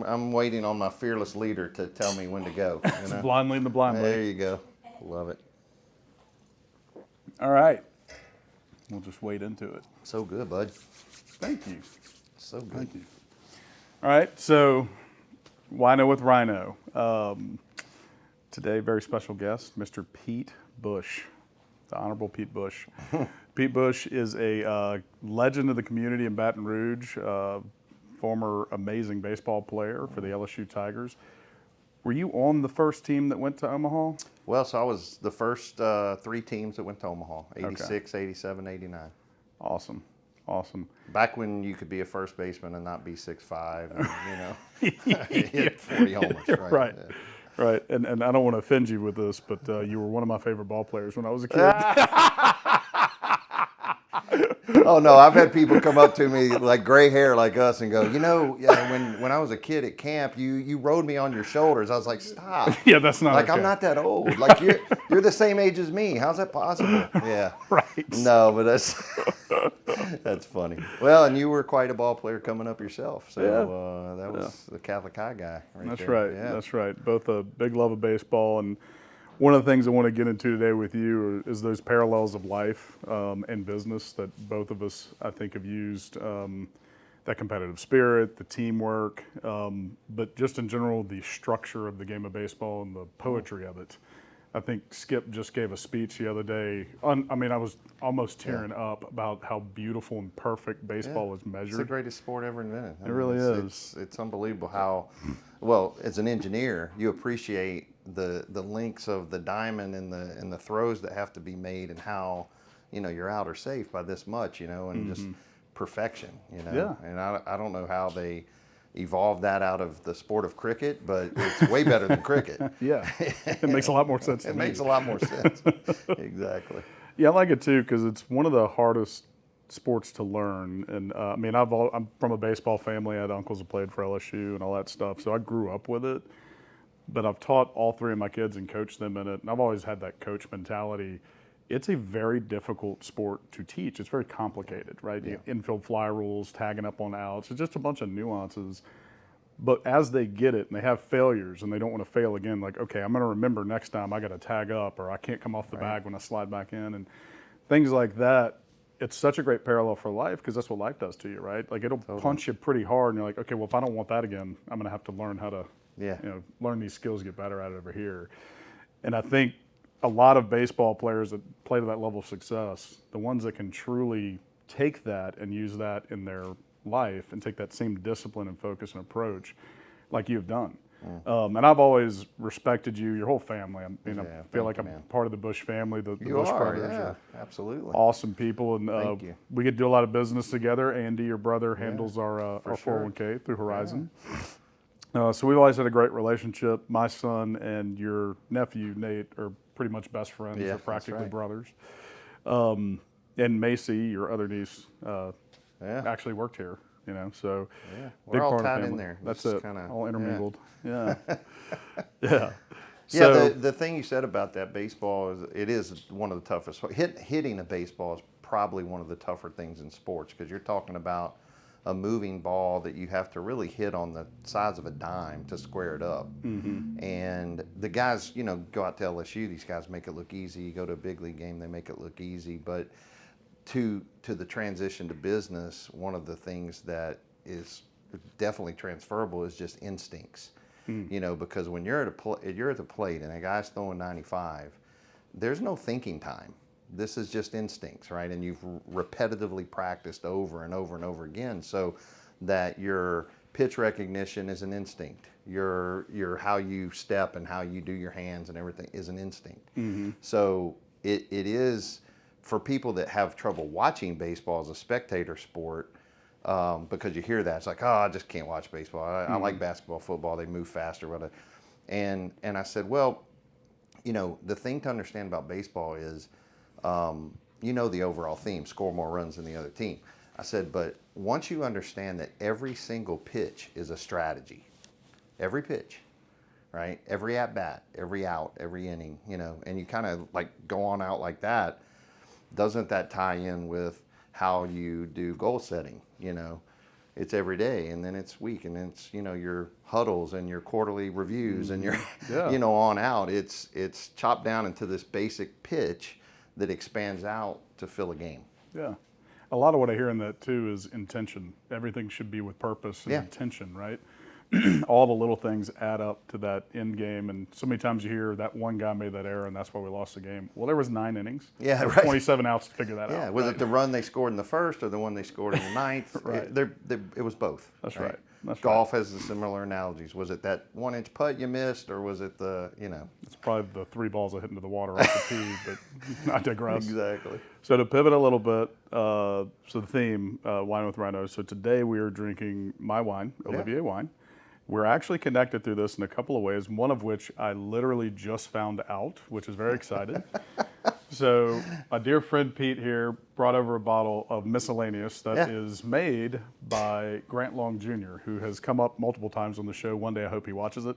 I'm waiting on my fearless leader to tell me when to go. You know? Blind leading the blind. There you go. Love it. All right. We'll just wade into it. So good, bud. Thank you. So good. Thank you. All right. So, Ryno with Ryno. Today, very special guest, Mr. Pete Bush, the Honorable Pete Bush. Pete Bush is a legend of the community in Baton Rouge, former amazing baseball player for the LSU Tigers. Were you on the first team that went to Omaha? Well, so I was the first 3 teams that went to Omaha, 86, 87, 89. Awesome. Awesome. Back when you could be a first baseman and not be 6'5", and, hit 40 homers. Right. Yeah. Right. And I don't want to offend you with this, but you were one of my favorite ball players when I was a kid. Oh no, I've had people come up to me like gray hair like us and go, when I was a kid at camp, you rode me on your shoulders. I was like, stop. Yeah, that's not like okay. I'm not that old. Like you're the same age as me. How's that possible? Yeah. Right. No, but that's funny. Well, and you were quite a ball player coming up yourself. So that was the Catholic High guy right That's there. right. Yeah. That's right. Both a big love of baseball, and one of the things I want to get into today with you is those parallels of life and business that both of us, I think, have used. That competitive spirit, the teamwork, but just in general, the structure of the game of baseball and the poetry of it. I think Skip just gave a speech the other day. I was almost tearing up about how beautiful and perfect baseball is measured. It's the greatest sport ever invented. It really is. It's unbelievable how, well, as an engineer, you appreciate the links of the diamond and the throws that have to be made and how, you're out or safe by this much, and just perfection, Yeah. And I don't know how they evolved that out of the sport of cricket, but it's way better than cricket. Yeah, it makes a lot more sense to me. It makes a lot more sense. Exactly. Yeah, I like it too because it's one of the hardest sports to learn. And I'm from a baseball family. I had uncles who played for LSU and all that stuff, so I grew up with it. But I've taught all 3 of my kids and coached them in it, and I've always had that coach mentality. It's a very difficult sport to teach. It's very complicated, right? Yeah. Infield fly rules, tagging up on outs. It's just a bunch of nuances. But as they get it and they have failures and they don't want to fail again, like, okay, I'm going to remember next time I got to tag up or I can't come off the bag when I slide back in and things like that. It's such a great parallel for life because that's what life does to you, right? Like it'll punch you pretty hard and you're like, okay, well, if I don't want that again, I'm going to have to learn how to learn these skills, get better at it over here. And I think a lot of baseball players that play to that level of success, the ones that can truly take that and use that in their life and take that same discipline and focus and approach like you've done. And I've always respected you, your whole family. I feel like I'm part of the Bush family, the Bush brothers. Yeah, absolutely. Awesome people. And Thank you. we get to do a lot of business together. Andy, your brother, handles our 401k through Horizon. Yeah. So we've always had a great relationship. My son and your nephew, Nate, are pretty much best friends. They're practically brothers. And Macy, your other niece, actually worked here. So we're all tied in there. That's it. All intermingled. Yeah. Yeah. So, the thing you said about that baseball is one of the toughest. Hitting a baseball is probably one of the tougher things in sports because you're talking about a moving ball that you have to really hit on the size of a dime to square it up. Mm-hmm. And the guys, go out to LSU, these guys make it look easy. You go to a big league game, they make it look easy. But to the transition to business, one of the things that is definitely transferable is just instincts. Because when you're at the plate and a guy's throwing 95, there's no thinking time. This is just instincts, right? And you've repetitively practiced over and over and over again, so that your pitch recognition is an instinct. Your how you step and how you do your hands and everything is an instinct. Mm-hmm. So it is for people that have trouble watching baseball as a spectator sport. Because you hear that, it's like, oh, I just can't watch baseball. I like basketball, football, they move faster. And I said, well, the thing to understand about baseball is, the overall theme, score more runs than the other team. I said, but once you understand that every single pitch is a strategy, every pitch, right? Every at-bat, every out, every inning, and you kind of like go on out like that, doesn't that tie in with how you do goal setting, it's every day, and then it's week, and then it's, your huddles and your quarterly reviews and your, on out. It's chopped down into this basic pitch that expands out to fill a game. Yeah. A lot of what I hear in that too is intention. Everything should be with purpose and intention, right? All the little things add up to that end game, and so many times you hear that one guy made that error and that's why we lost the game. Well, there was 9 innings. Yeah, there right. 27 outs to figure that out. Yeah, was it the run they scored in the first or the one they scored in the ninth? Right. It was both. That's right. That's Golf has the similar analogies. Was it that 1-inch putt you missed, or was it the, It's probably the 3 balls I hit into the water off the tee, but I digress. Exactly. So to pivot a little bit, so the theme, Wine with Ryno. So today we are drinking my wine, Olivier wine. We're actually connected through this in a couple of ways, one of which I literally just found out, which is very exciting. So a dear friend Pete here brought over a bottle of miscellaneous that is made by Grant Long Jr., who has come up multiple times on the show. One day I hope he watches it.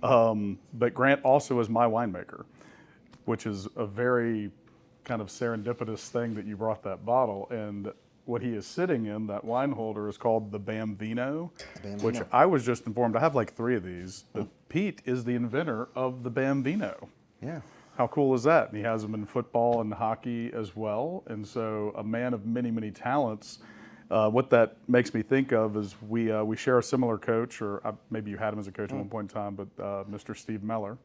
But Grant also is my winemaker, which is a very kind of serendipitous thing that you brought that bottle. And what he is sitting in, that wine holder, is called the BamVino, which I was just informed. I have like 3 of these. But Pete is the inventor of the BamVino. Yeah. How cool is that? And he has them in football and hockey as well. And so a man of many, many talents. What that makes me think of is we share a similar coach, or maybe you had him as a coach at one point in time, but Mr. Steve Meller,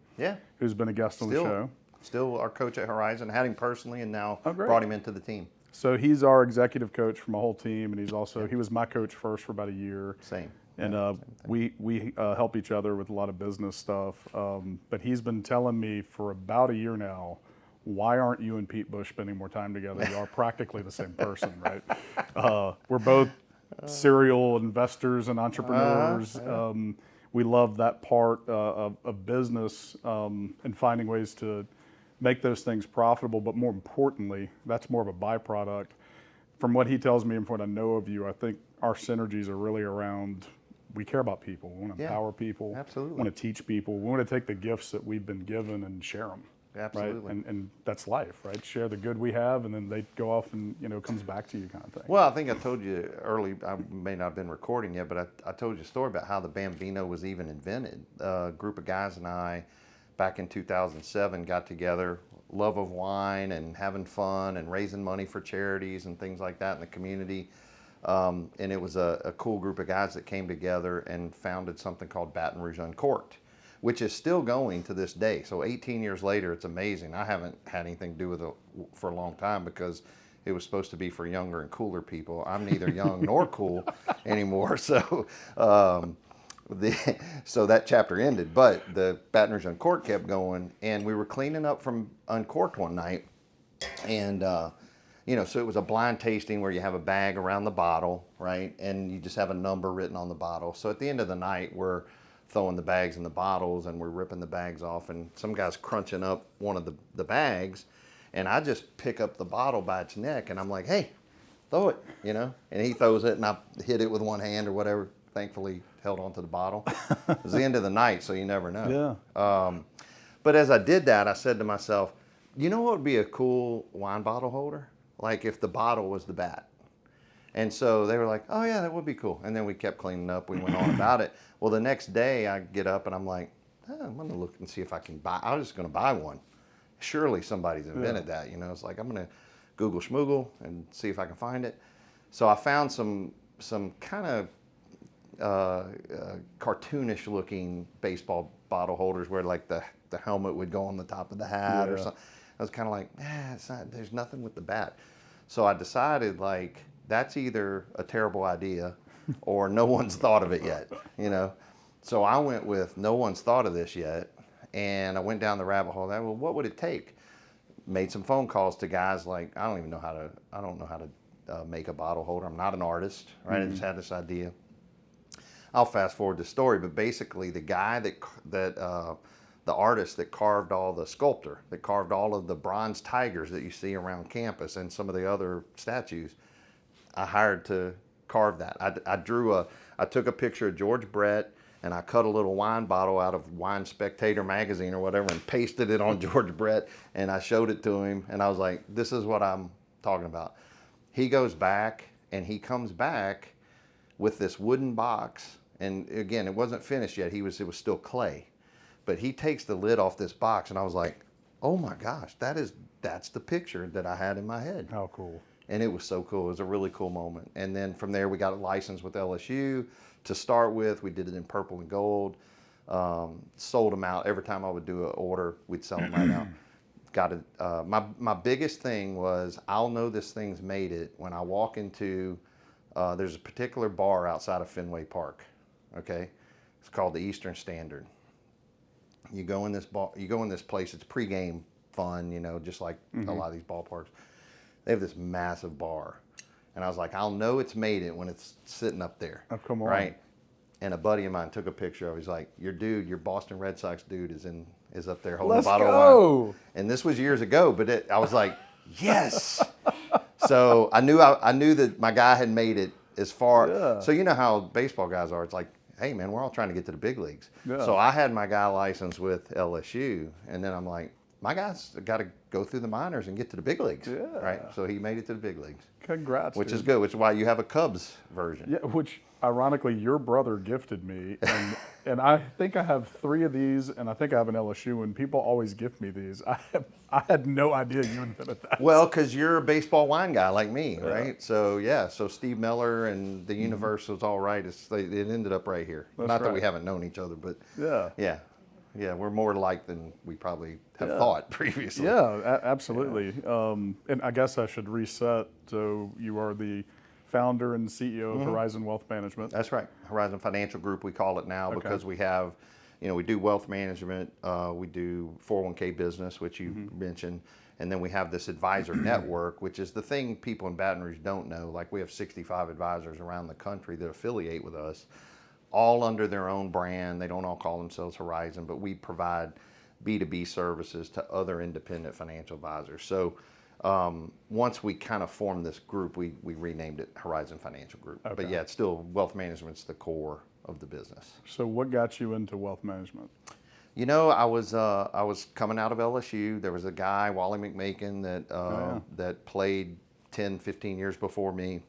who's been a guest on the show. Still our coach at Horizon, had him personally, and now brought him into the team. So he's our executive coach from a whole team, and he's also he was my coach first for about a year. Same. And we help each other with a lot of business stuff. But he's been telling me for about a year now, why aren't you and Pete Bush spending more time together? You are practically the same person, right? We're both serial investors and entrepreneurs. We love that part of business and finding ways to make those things profitable, but more importantly, that's more of a byproduct. From what he tells me and from what I know of you, I think our synergies are really around, we care about people. We want to empower people. Absolutely. We want to teach people. We want to take the gifts that we've been given and share them. Absolutely. Right? And that's life, right? Share the good we have, and then they go off and, it comes back to you kind of thing. Well, I think I told you early, I may not have been recording yet, but I told you a story about how the BamVino was even invented. A group of guys and I, back in 2007, got together, love of wine and having fun and raising money for charities and things like that in the community. And it was a cool group of guys that came together and founded something called Baton Rouge Uncorked, which is still going to this day. So 18 years later, it's amazing. I haven't had anything to do with it for a long time because it was supposed to be for younger and cooler people. I'm neither young nor cool anymore. So so that chapter ended, but the Baton Rouge Uncorked kept going, and we were cleaning up from Uncorked one night, and so it was a blind tasting where you have a bag around the bottle, right, and you just have a number written on the bottle. So at the end of the night, we're throwing the bags in the bottles, and we're ripping the bags off, and some guy's crunching up one of the bags, and I just pick up the bottle by its neck, and I'm like, hey, throw it, and he throws it, and I hit it with one hand or whatever. Thankfully held onto the bottle. It was the end of the night, so you never know. Yeah. But as I did that, I said to myself, you know what would be a cool wine bottle holder? Like if the bottle was the bat. And so they were like, oh yeah, that would be cool. And then we kept cleaning up. We went on about it. Well, the next day I get up and I'm like, I'm going to look and see if I can buy. I was just going to buy one. Surely somebody's invented that. It's like I'm going to Google schmoogle and see if I can find it. So I found some kind of cartoonish looking baseball bottle holders where like the helmet would go on the top of the hat or something. I was kind of like, it's not, there's nothing with the bat. So I decided like that's either a terrible idea or no one's thought of it yet, So I went with no one's thought of this yet, and I went down the rabbit hole. Well, what would it take? Made some phone calls to guys like I don't know how to make a bottle holder. I'm not an artist, right? I just had this idea. I'll fast forward the story, but basically the guy the artist that carved the sculptor that carved all of the bronze tigers that you see around campus and some of the other statues, I hired to carve that. I took a picture of George Brett and I cut a little wine bottle out of Wine Spectator magazine or whatever and pasted it on George Brett, and I showed it to him, and I was like, this is what I'm talking about. He goes back and he comes back with this wooden box. And again, it wasn't finished yet. It was still clay. But he takes the lid off this box, and I was like, oh my gosh, that's the picture that I had in my head. How cool. And it was so cool. It was a really cool moment. And then from there, we got a license with LSU to start with. We did it in purple and gold. Sold them out. Every time I would do an order, we'd sell them right out. Got it. My biggest thing was, I'll know this thing's made it when I walk into, there's a particular bar outside of Fenway Park. Okay. It's called the Eastern Standard. You go in this place, it's pregame fun, you know, just like a lot of these ballparks. They have this massive bar. And I was like, I'll know it's made it when it's sitting up there. Oh, come on. Right? And a buddy of mine took a picture of it. He's like, your Boston Red Sox dude is up there holding a bottle of wine. And this was years ago, but I was like, yes. So I knew that my guy had made it as far. Yeah. So you know how baseball guys are. It's like, hey man, we're all trying to get to the big leagues. Yeah. So I had my guy licensed with LSU, and then I'm like, my guy's got to go through the minors and get to the big leagues. Yeah. Right. So he made it to the big leagues. Congrats. Which dude. is good. Which is why you have a Cubs version. Yeah, which ironically your brother gifted me, and I think I have 3 of these, and I think I have an LSU. And people always gift me these. I had no idea you invented that. Well, because you're a baseball wine guy like me, right? So yeah, so Steve Miller and the universe was all right. It ended up right here. That's Not that right. we haven't known each other, but yeah, we're more alike than we probably have thought previously. Yeah, absolutely. And I guess I should reset. So you are the founder and CEO of Horizon Wealth Management. That's right. Horizon Financial Group, we call it now, because we have, we do wealth management, we do 401k business, which you mentioned, and then we have this advisor network, which is the thing people in Baton Rouge don't know. Like, we have 65 advisors around the country that affiliate with us, all under their own brand. They don't all call themselves Horizon, but we provide B2B services to other independent financial advisors. So once we kind of formed this group, we renamed it Horizon Financial Group. Okay. But yeah, it's still wealth management's the core of the business. So what got you into wealth management? You know, I was coming out of LSU. There was a guy, Wally McMakin, that played 10, 15 years before me.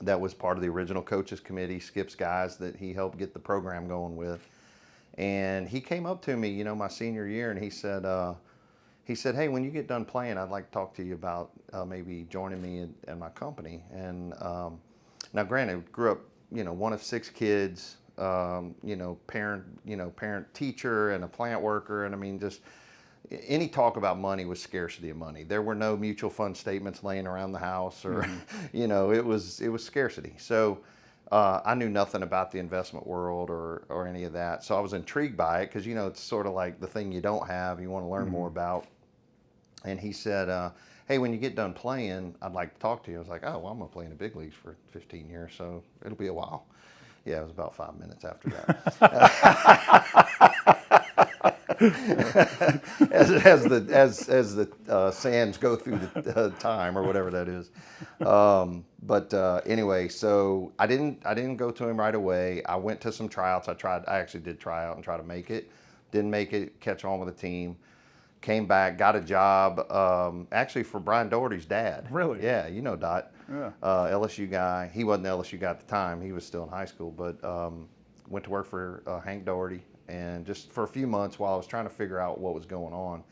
That was part of the original coaches committee, Skip's guys that he helped get the program going with. And he came up to me, my senior year, and he said, hey, when you get done playing, I'd like to talk to you about maybe joining me in my company. And now, granted, grew up, one of 6 kids, parent teacher and a plant worker. And I mean, just any talk about money was scarcity of money. There were no mutual fund statements laying around the house, or, it was scarcity. So I knew nothing about the investment world or any of that. So I was intrigued by it because, it's sort of like the thing you don't have, you want to learn more about. And he said, hey, when you get done playing, I'd like to talk to you. I was like, oh, well, I'm going to play in the big leagues for 15 years, so it'll be a while. Yeah, it was about 5 minutes after that. as the sands go through the time, or whatever that is. Anyway, so I didn't go to him right away. I went to some tryouts. I actually did try out and try to make it. Didn't make it, catch on with the team. Came back, got a job, actually for Brian Doherty's dad. Really? Yeah, you know Dot. Yeah. LSU guy. He wasn't an LSU guy at the time. He was still in high school, but went to work for Hank Doherty, and just for a few months while I was trying to figure out what was going on.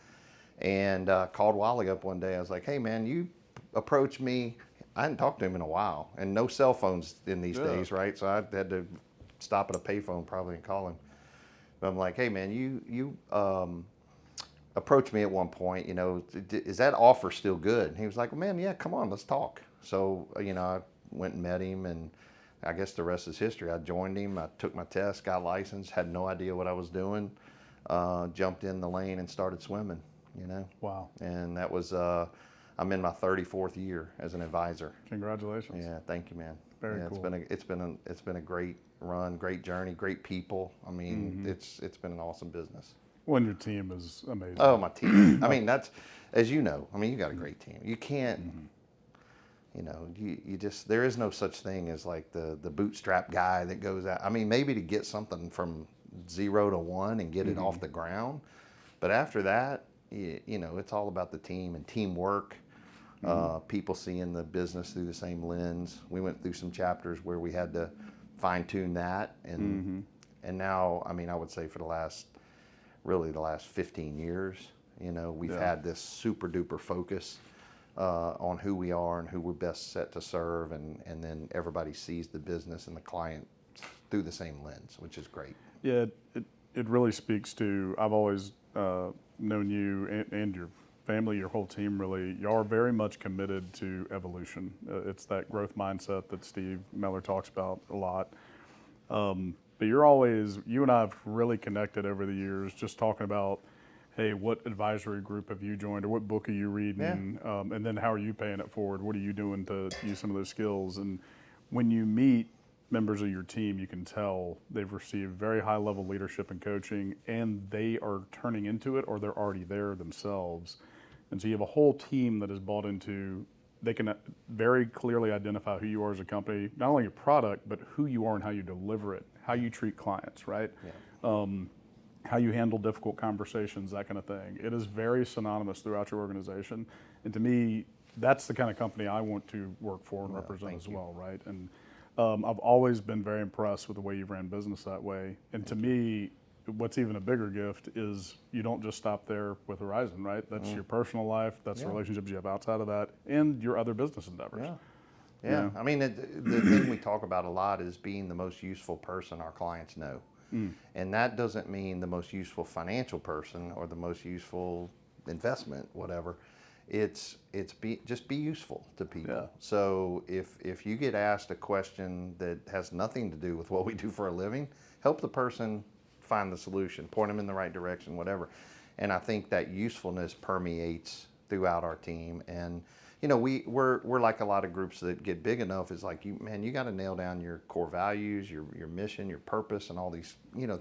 And called Wally up one day. I was like, hey, man, you approached me. I hadn't talked to him in a while, and no cell phones in these days, right? So I had to stop at a payphone probably and call him. But I'm like, hey, man, you approached me at one point, is that offer still good? And he was like, well, man, yeah, come on, let's talk. So, I went and met him, and I guess the rest is history. I joined him, I took my test, got licensed, had no idea what I was doing, jumped in the lane and started swimming, Wow. And that was, I'm in my 34th year as an advisor. Congratulations. Yeah, thank you, man. Very cool. It's been a great run, great journey, great people. I mean, it's been an awesome business. Well, and your team is amazing. Oh, my team. I mean, that's, as you know, you got a great team. You can't, you just, there is no such thing as like the bootstrap guy that goes out. I mean, maybe to get something from 0 to 1 and get it off the ground. But after that, it's all about the team and teamwork. People seeing the business through the same lens. We went through some chapters where we had to fine tune that, and now, I mean, I would say for the last 15 years, we've had this super duper focus on who we are and who we're best set to serve, and then everybody sees the business and the client through the same lens, which is great. Yeah, it really speaks to, I've always known you and your family, your whole team really, y'all are very much committed to evolution. It's that growth mindset that Steve Meller talks about a lot. But you and I have really connected over the years, just talking about, hey, what advisory group have you joined, or what book are you reading, and then how are you paying it forward? What are you doing to use some of those skills? And when you meet members of your team, you can tell they've received very high level leadership and coaching, and they are turning into it, or they're already there themselves. And so you have a whole team that is bought into, they can very clearly identify who you are as a company, not only your product, but who you are and how you deliver it, how you treat clients, right? How you handle difficult conversations, that kind of thing. It is very synonymous throughout your organization. And to me, that's the kind of company I want to work for and represent as well, right? And I've always been very impressed with the way you ran business that way. And to me, what's even a bigger gift is you don't just stop there with Horizon, right? That's your personal life, that's the relationships you have outside of that, and your other business endeavors. Yeah. I mean, the thing we talk about a lot is being the most useful person our clients know. And that doesn't mean the most useful financial person or the most useful investment, whatever. Just be useful to people. Yeah. So if you get asked a question that has nothing to do with what we do for a living, help the person find the solution, point them in the right direction, whatever. And I think that usefulness permeates throughout our team. And we're like a lot of groups that get big enough. Is like, you got to nail down your core values, your mission, your purpose, and all these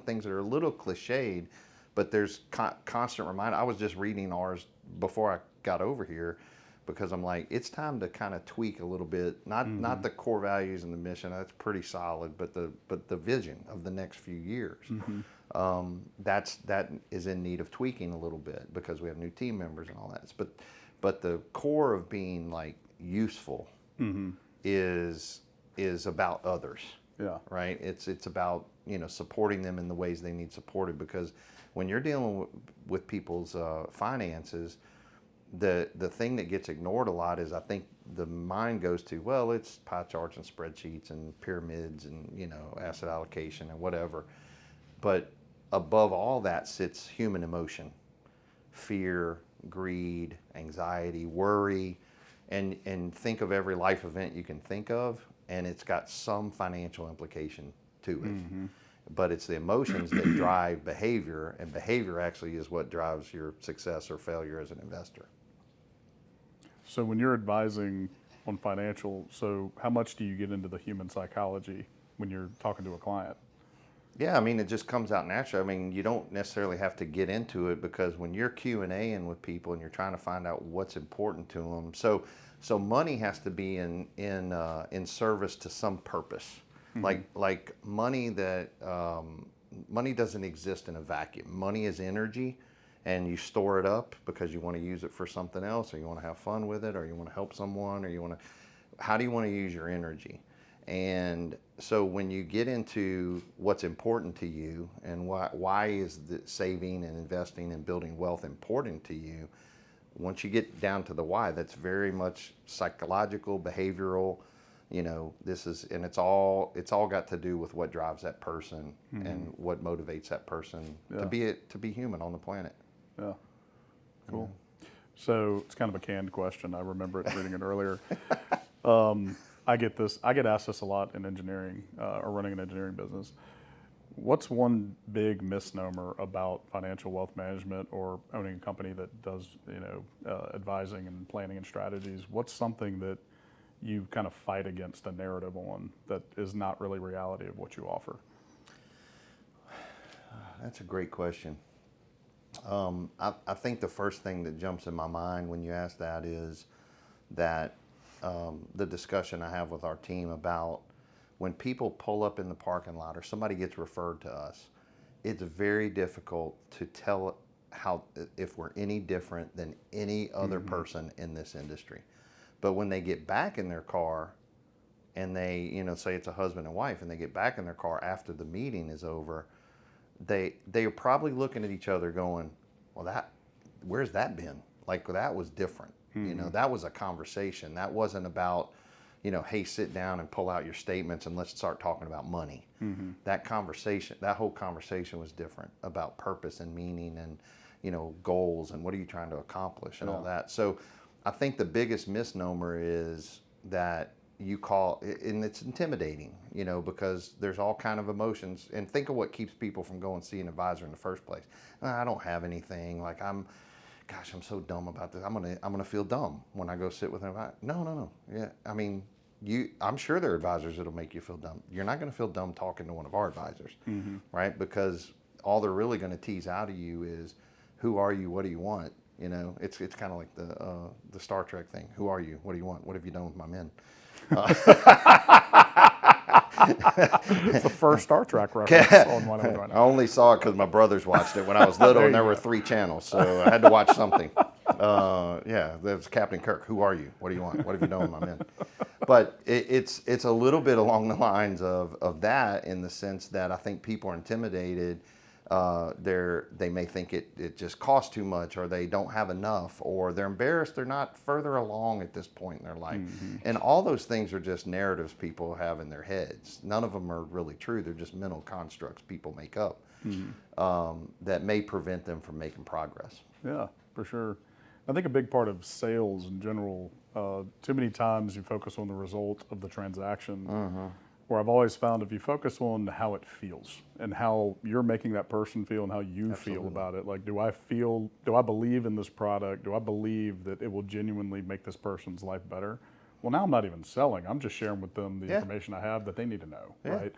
things that are a little cliched, but there's constant reminder. I was just reading ours before I got over here, because I'm like, it's time to kind of tweak a little bit. Not the core values and the mission, that's pretty solid, but the vision of the next few years. That is in need of tweaking a little bit, because we have new team members and all that. But the core of being like useful is about others. Yeah. Right. It's about supporting them in the ways they need supported, because when you're dealing with people's finances, the thing that gets ignored a lot is, I think the mind goes to, well, it's pie charts and spreadsheets and pyramids and asset allocation and whatever. But above all that sits human emotion, fear, greed, anxiety, worry, and think of every life event you can think of, and it's got some financial implication to it. But it's the emotions that drive behavior, and behavior actually is what drives your success or failure as an investor. So when you're advising on financial, so how much do you get into the human psychology when you're talking to a client? Yeah, I mean, it just comes out naturally. I mean, you don't necessarily have to get into it, because when you're Q&Aing with people and you're trying to find out what's important to them, so money has to be in service to some purpose. Like money money doesn't exist in a vacuum. Money is energy, and you store it up because you want to use it for something else, or you want to have fun with it, or you want to help someone, or how do you want to use your energy? And so when you get into what's important to you, and why is the saving and investing and building wealth important to you, once you get down to the why, that's very much psychological, behavioral. And it's all got to do with what drives that person and what motivates that person to be human on the planet. Yeah. Cool. So it's kind of a canned question. I remember reading it earlier. I get asked this a lot in engineering, or running an engineering business. What's one big misnomer about financial wealth management, or owning a company that does, advising and planning and strategies? What's something that you kind of fight against a narrative on that is not really reality of what you offer? That's a great question. I think the first thing that jumps in my mind when you ask that is that the discussion I have with our team about when people pull up in the parking lot or somebody gets referred to us, it's very difficult to tell if we're any different than any other person in this industry. But when they get back in their car and they, say it's a husband and wife and they get back in their car after the meeting is over, they are probably looking at each other going, well, where's that been? Like, that was different. That was a conversation. That wasn't about, hey, sit down and pull out your statements and let's start talking about money. That whole conversation was different about purpose and meaning and, goals and what are you trying to accomplish and all that. So I think the biggest misnomer is that you call, and it's intimidating, because there's all kind of emotions. And think of what keeps people from going to see an advisor in the first place. I don't have anything. Like, I'm so dumb about this. I'm gonna feel dumb when I go sit with an advisor. No. Yeah, I mean, I'm sure there are advisors that'll make you feel dumb. You're not gonna feel dumb talking to one of our advisors, right? Because all they're really gonna tease out of you is, who are you? What do you want? It's kind of like the Star Trek thing. Who are you? What do you want? What have you done with my men? It's the first Star Trek reference on one of them. I only saw it because my brothers watched it when I was little, and there were 3 channels, so I had to watch something. Yeah, there's Captain Kirk. Who are you? What do you want? What have you done with my men? But it's a little bit along the lines of that, in the sense that I think people are intimidated. They may think it just costs too much, or they don't have enough, or they're embarrassed they're not further along at this point in their life. And all those things are just narratives people have in their heads. None of them are really true. They're just mental constructs people make up that may prevent them from making progress. Yeah, for sure. I think a big part of sales in general, too many times you focus on the result of the transaction. Where I've always found, if you focus on how it feels and how you're making that person feel and how you feel about it, like, do I believe in this product? Do I believe that it will genuinely make this person's life better? Well, now I'm not even selling. I'm just sharing with them the information I have that they need to know, right?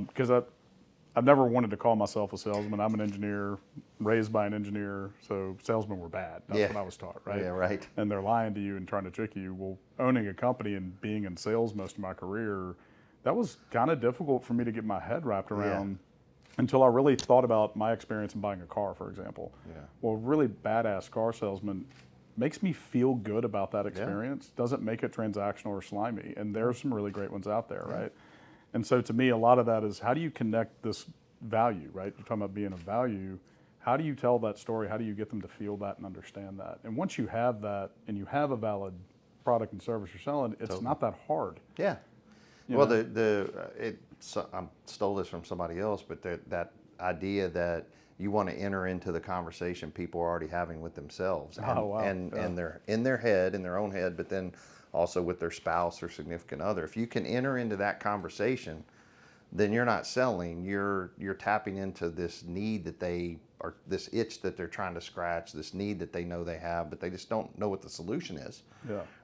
Because I've never wanted to call myself a salesman. I'm an engineer, raised by an engineer, so salesmen were bad. That's what I was taught, right? Yeah, right. And they're lying to you and trying to trick you. Well, owning a company and being in sales most of my career, that was kind of difficult for me to get my head wrapped around until I really thought about my experience in buying a car, for example. Well, a really badass car salesman makes me feel good about that experience, doesn't make it transactional or slimy. And there's some really great ones out there, right? And so to me, a lot of that is, how do you connect this value, right? You're talking about being a value. How do you tell that story? How do you get them to feel that and understand that? And once you have that and you have a valid product and service you're selling, it's not that hard. Yeah. Well, I stole this from somebody else, but that idea that you want to enter into the conversation people are already having with themselves, and they're in their head, in their own head, but then also with their spouse or significant other. If you can enter into that conversation, then you're not selling. You're tapping into this need that this itch that they're trying to scratch, this need that they know they have, but they just don't know what the solution is.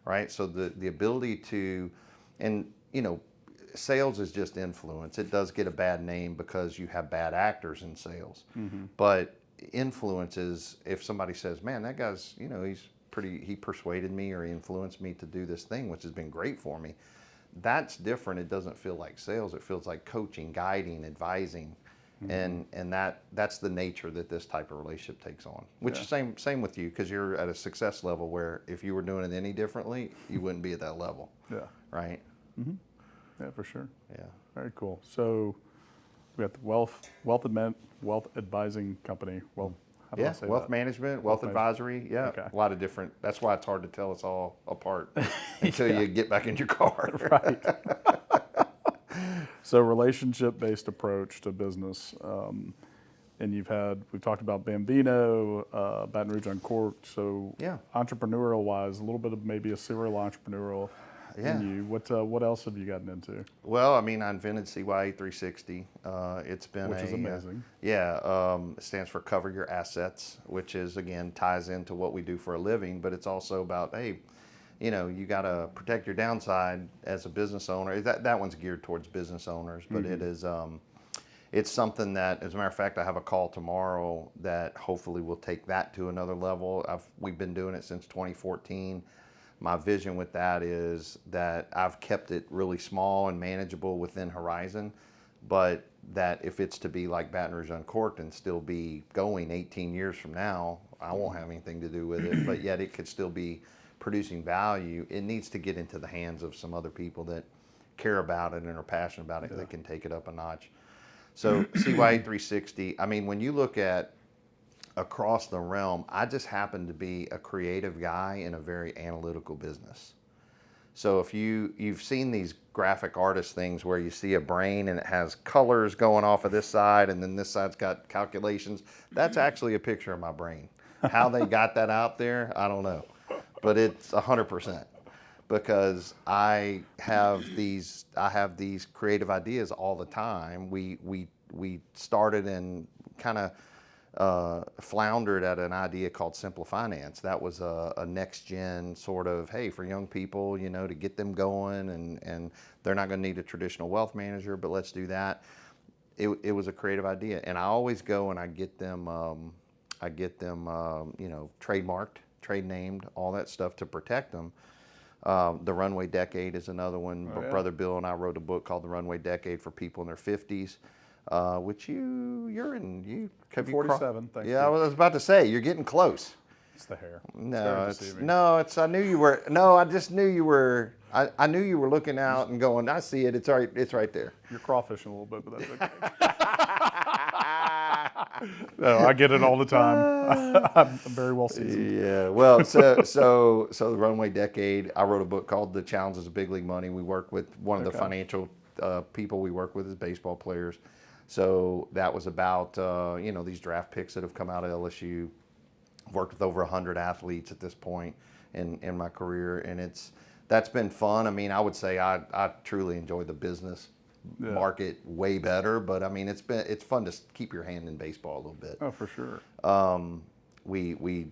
Right. So the ability to, and sales is just influence. It does get a bad name because you have bad actors in sales. But influence is, if somebody says, man, that guy's, he persuaded me or he influenced me to do this thing, which has been great for me. That's different. It doesn't feel like sales. It feels like coaching, guiding, advising. And that's the nature that this type of relationship takes on. Which is same with you, because you're at a success level where if you were doing it any differently, you wouldn't be at that level. Right? Yeah, for sure. Yeah. Very cool. So we got the wealth advising company. Well, how do I say wealth that? management, wealth advisory. Yeah, Okay. A lot of different. That's why it's hard to tell us all apart until you get back in your car. Right. So relationship-based approach to business. And we've talked about BamVino, Baton Rouge Uncorked. So entrepreneurial-wise, a little bit of maybe a serial entrepreneurial in you. What else have you gotten into? Well, I mean, I invented CYA 360. It's been which is amazing. It stands for Cover Your Assets, which is, again, ties into what we do for a living, but it's also about, hey, you got to protect your downside as a business owner. That one's geared towards business owners, but it is, it's something that, as a matter of fact, I have a call tomorrow that hopefully will take that to another level. We've been doing it since 2014. My vision with that is that I've kept it really small and manageable within Horizon, but that if it's to be like Baton Rouge Uncorked and still be going 18 years from now, I won't have anything to do with it, but yet it could still be producing value, it needs to get into the hands of some other people that care about it and are passionate about it, that can take it up a notch. So CYA 360, I mean, when you look at across the realm, I just happen to be a creative guy in a very analytical business. So if you've seen these graphic artist things where you see a brain and it has colors going off of this side and then this side's got calculations, that's actually a picture of my brain. How they got that out there, I don't know. But it's 100% because I have these creative ideas all the time. We started and kind of floundered at an idea called Simple Finance. That was a next gen sort of, hey, for young people, you know, to get them going, and they're not going to need a traditional wealth manager, but let's do that. It was a creative idea, and I always go and I get them, you know, trademarked, trade named, all that stuff to protect them. The Runway Decade is another one. Oh, yeah. Brother Bill and I wrote a book called The Runway Decade for people in their 50s. Which you're in, you have 47. Thank you. Yeah, I was about to say you're getting close. It's the hair. It's I knew you were. No, I just knew you were. I knew you were looking out and going. I see it. It's right. It's right there. You're crawfishing a little bit, but that's okay. No, I get it all the time. I'm very well seasoned. Yeah. Well, so the Runway Decade. I wrote a book called The Challenges of Big League Money. We work with one of the financial people we work with is baseball players. So that was about, you know, these draft picks that have come out of LSU. I've worked with over 100 athletes at this point in my career, and that's been fun. I mean, I would say I truly enjoy the business market way better, but I mean, it's fun to keep your hand in baseball a little bit. Oh, for sure. We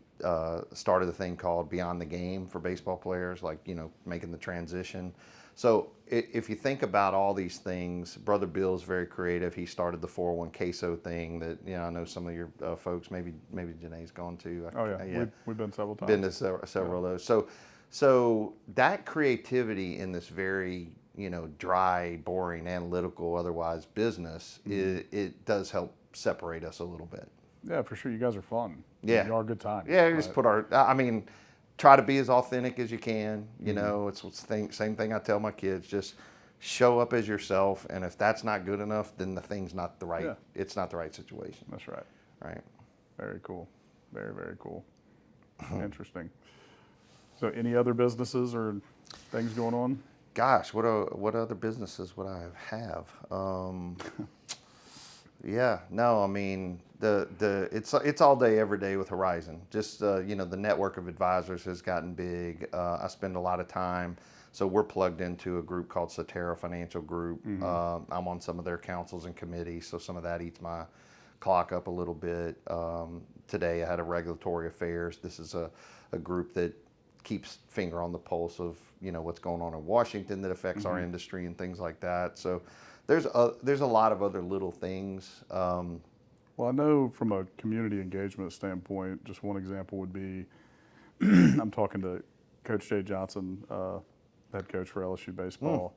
started a thing called Beyond the Game for baseball players, like, you know, making the transition. So if you think about all these things, Brother Bill's very creative. He started the 401k thing that, you know, I know some of your folks, maybe Janae's gone to. Oh, yeah. We've been several times. Been to several of those. So that creativity in this very, you know, dry, boring, analytical, otherwise business, it does help separate us a little bit. Yeah, for sure. You guys are fun. Yeah. You are a good time. Yeah, you just try to be as authentic as you can. You know, it's the same thing I tell my kids. Just show up as yourself, and if that's not good enough, then the thing's not the right. Yeah. It's not the right situation. That's right. Right. Very cool. Very, very cool. Interesting. So, any other businesses or things going on? Gosh, what other businesses would I have? Yeah, no, I mean it's all day every day with Horizon. Just you know, the network of advisors has gotten big. I spend a lot of time, so we're plugged into a group called Cetera Financial Group. I'm on some of their councils and committees, so some of that eats my clock up a little bit. Today I had a regulatory affairs. This is a group that keeps finger on the pulse of, you know, what's going on in Washington that affects our industry and things like that. So there's a lot of other little things. Well, I know from a community engagement standpoint, just one example would be, I'm talking to Coach Jay Johnson, head coach for LSU Baseball,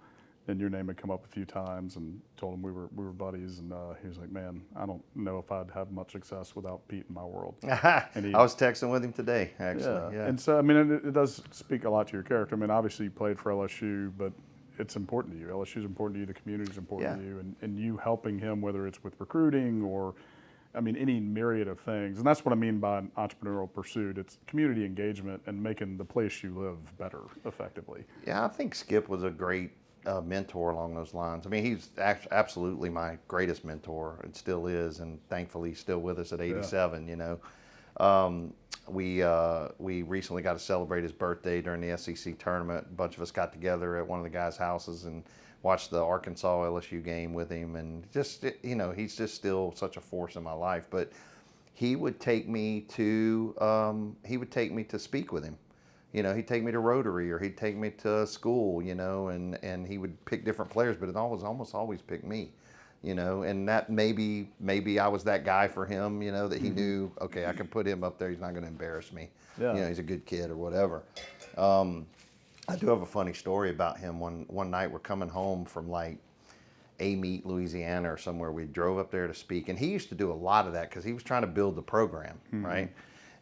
and your name had come up a few times, and told him we were buddies, and he was like, "Man, I don't know if I'd have much success without Pete in my world." And I was texting with him today, actually. Yeah. And so, I mean, it does speak a lot to your character. I mean, obviously you played for LSU, but it's important to you. LSU is important to you. The community is important to you, and you helping him, whether it's with recruiting or, I mean, any myriad of things. And that's what I mean by an entrepreneurial pursuit. It's community engagement and making the place you live better effectively. Yeah, I think Skip was a great mentor along those lines. I mean, he's absolutely my greatest mentor and still is, and thankfully he's still with us at 87, you know. We recently got to celebrate his birthday during the SEC tournament. A bunch of us got together at one of the guys' houses and watched the Arkansas LSU game with him, and just, you know, he's just still such a force in my life. But he would take me to speak with him. You know, he'd take me to Rotary, or he'd take me to school, you know, and he would pick different players, but it almost always picked me, you know, and that maybe I was that guy for him, you know, that he knew, okay, I can put him up there, he's not going to embarrass me. Yeah. You know, he's a good kid or whatever. I do have a funny story about him. One night we're coming home from like Amite, Louisiana or somewhere. We drove up there to speak, and he used to do a lot of that because he was trying to build the program, right?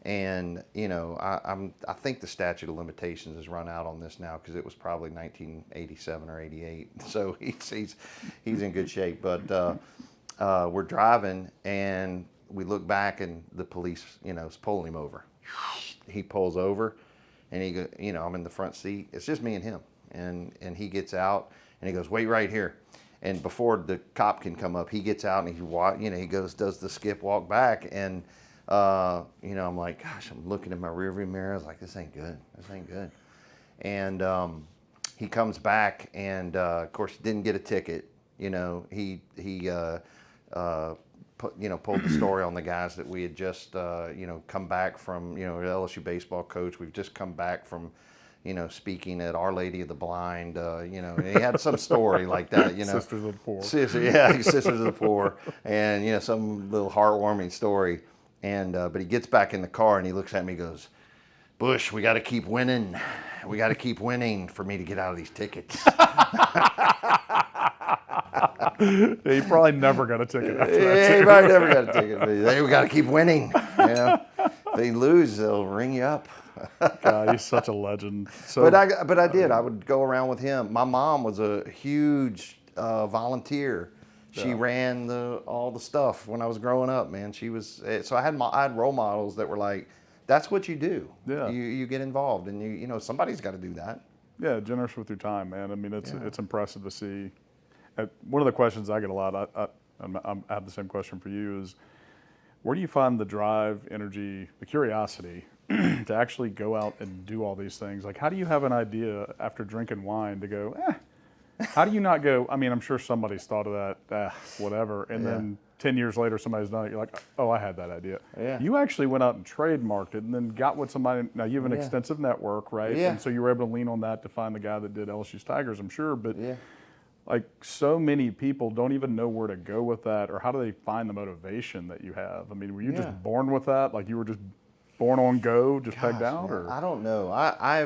And I think the statute of limitations has run out on this now because it was probably 1987 or 88. So he's in good shape. But we're driving and we look back and the police is pulling him over. He pulls over and he I'm in the front seat. It's just me and him. And he gets out and he goes, wait right here. And before the cop can come up, he gets out and he goes, does the skip walk back. And I'm like, gosh, I'm looking in my rearview mirror. I was like, this ain't good. And he comes back and, of course, didn't get a ticket. He pulled the story on the guys that we had just, come back from, the LSU baseball coach. We've just come back from, speaking at Our Lady of the Blind, and he had some story like that, Sisters of the Poor. Sisters of the Poor, and, some little heartwarming story. And, but he gets back in the car and he looks at me and goes, Bush, we got to keep winning. We got to keep winning for me to get out of these tickets. He probably never got a ticket after that. Yeah, he probably never got a ticket. But we got to keep winning. If they lose, they'll ring you up. God, he's such a legend. So, but I did. I would go around with him. My mom was a huge volunteer. She ran all the stuff when I was growing up, man. She was so I had role models that were like, that's what you do. Yeah. You get involved, and somebody's got to do that. Yeah, generous with your time, man. I mean, it's impressive to see. One of the questions I get a lot, I have the same question for you, is where do you find the drive, energy, the curiosity to actually go out and do all these things? Like, how do you have an idea after drinking wine to go, how do you not go, I mean, I'm sure somebody's thought of that, whatever, and then 10 years later somebody's done it, you're like, oh, I had that idea. Yeah. You actually went out and trademarked it and then got with somebody, now you have an extensive network, right? Yeah. And so you were able to lean on that to find the guy that did LSU's Tigers, I'm sure, but like so many people don't even know where to go with that, or how do they find the motivation that you have? I mean, were you just born with that? Like you were just born on go, just pegged out? Man, or I don't know. I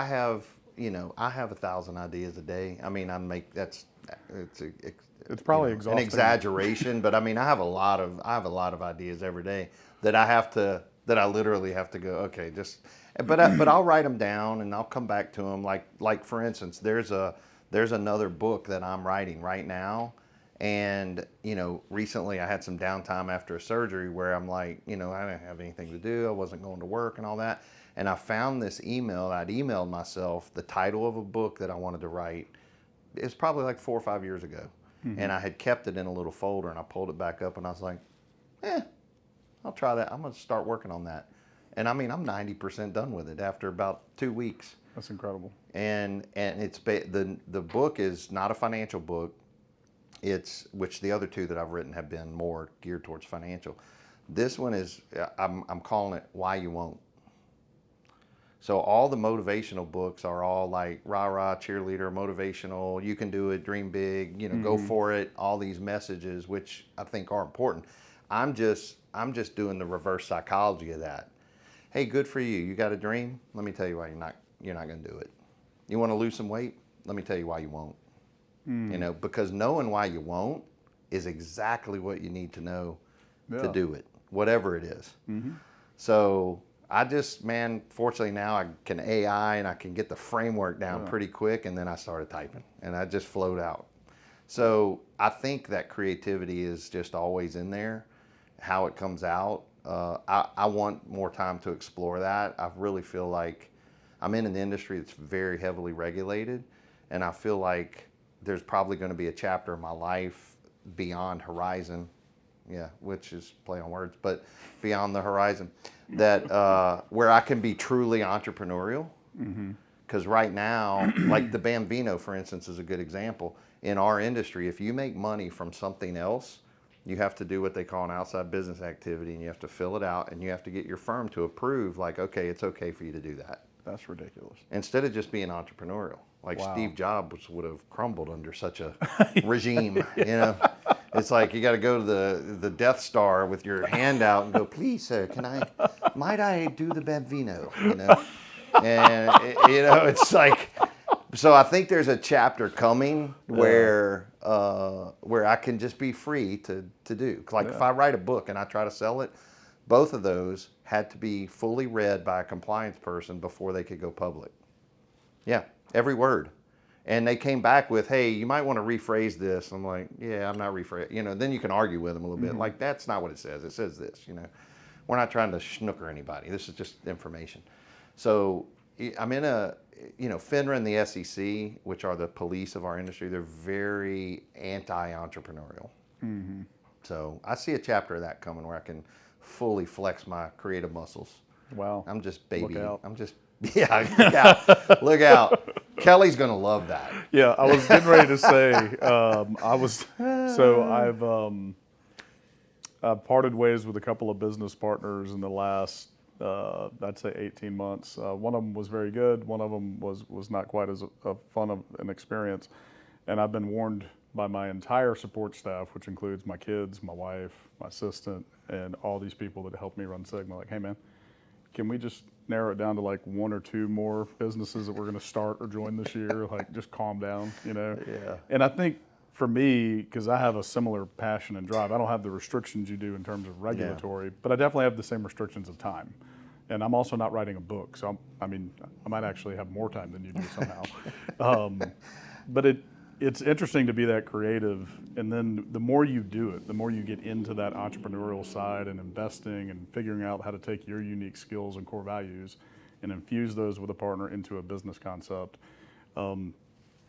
have 1,000 ideas a day. I mean, it's probably exhausting. An exaggeration, but I mean, I have a lot of ideas every day that I literally have to go, okay, but I'll write them down and I'll come back to them. Like for instance, there's another book that I'm writing right now. And, recently I had some downtime after a surgery where I'm like, I didn't have anything to do. I wasn't going to work and all that. And I found this email. I'd emailed myself the title of a book that I wanted to write. It was probably like 4 or 5 years ago. Mm-hmm. And I had kept it in a little folder and I pulled it back up and I was like, I'll try that. I'm going to start working on that. And I mean, I'm 90% done with it after about 2 weeks. That's incredible. And it's the book is not a financial book. Which the other two that I've written have been more geared towards financial. This one is, I'm calling it Why You Won't. So all the motivational books are all like rah-rah, cheerleader, motivational, you can do it, dream big, go for it, all these messages, which I think are important. I'm just doing the reverse psychology of that. Hey, good for you. You got a dream? Let me tell you why you're not going to do it. You want to lose some weight? Let me tell you why you won't. Because knowing why you won't is exactly what you need to know to do it, whatever it is. Mm-hmm. So I just, fortunately now I can AI and I can get the framework down pretty quick, and then I started typing and I just flowed out. So I think that creativity is just always in there. How it comes out, I want more time to explore that. I really feel like I'm in an industry that's very heavily regulated, and I feel like there's probably going to be a chapter in my life beyond horizon, which is play on words, but beyond the horizon, that where I can be truly entrepreneurial. Because right now, like the BamVino, for instance, is a good example. In our industry, if you make money from something else, you have to do what they call an outside business activity, and you have to fill it out, and you have to get your firm to approve, like, okay, it's okay for you to do that. That's ridiculous. Instead of just being entrepreneurial. Like Steve Jobs would have crumbled under such a regime, It's like you got to go to the Death Star with your hand out and go, please, sir, might I do the BamVino, And, it's like, so I think there's a chapter coming where I can just be free to do. Like if I write a book and I try to sell it, both of those had to be fully read by a compliance person before they could go public. Yeah, every word. And they came back with, hey, you might want to rephrase this. I'm like, yeah, I'm not rephrasing. You know, then you can argue with them a little bit. Like, that's not what it says. It says this, you know. We're not trying to snooker anybody. This is just information. So I'm in FINRA and the SEC, which are the police of our industry, they're very anti-entrepreneurial. So I see a chapter of that coming where I can fully flex my creative muscles. Wow. I'm just baby. Look out. I'm just, yeah, look out. Look out. Kelly's going to love that. Yeah, I was getting ready to say, I've parted ways with a couple of business partners in the last, I'd say 18 months. One of them was very good. One of them was not quite as fun of an experience. And I've been warned by my entire support staff, which includes my kids, my wife, my assistant, and all these people that help me run Sigma. Like, hey man, can we just narrow it down to like 1 or 2 more businesses that we're going to start or join this year? Like, just calm down, you know? Yeah. And I think for me, because I have a similar passion and drive, I don't have the restrictions you do in terms of regulatory, but I definitely have the same restrictions of time. And I'm also not writing a book, so I might actually have more time than you do somehow. But it's interesting to be that creative, and then the more you do it, the more you get into that entrepreneurial side and investing and figuring out how to take your unique skills and core values and infuse those with a partner into a business concept.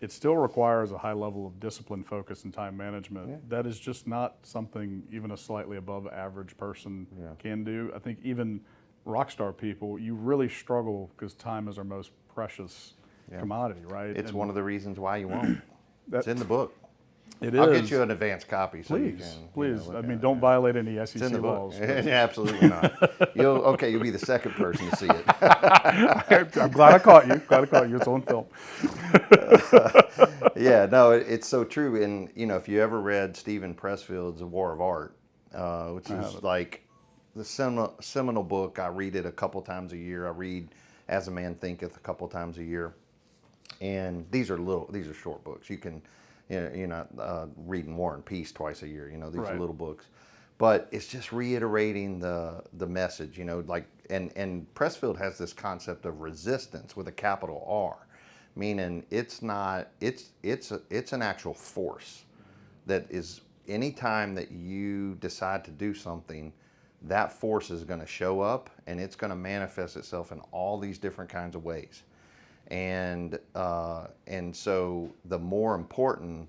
It still requires a high level of discipline, focus, and time management. That is just not something even a slightly above average person can do. I think even rock star people, you really struggle because time is our most precious commodity, right? It's one of the reasons why you won't. It's in the book. It I'll is. get you an advanced copy so you Please, can. please. look I at mean, it. don't violate any SEC It's in the book. laws. Absolutely not. You'll be the second person to see it. I'm glad I caught you. It's on film. Yeah, no, it's so true. And if you ever read Stephen Pressfield's A War of Art, which is like the seminal book, I read it a couple times a year. I read As a Man Thinketh a couple times a year. And these are short books. You can, you're not reading War and Peace twice a year. These are little books, but it's just reiterating the message. Like and Pressfield has this concept of resistance with a capital R, meaning it's not it's an actual force that is anytime that you decide to do something, that force is going to show up and it's going to manifest itself in all these different kinds of ways. And so the more important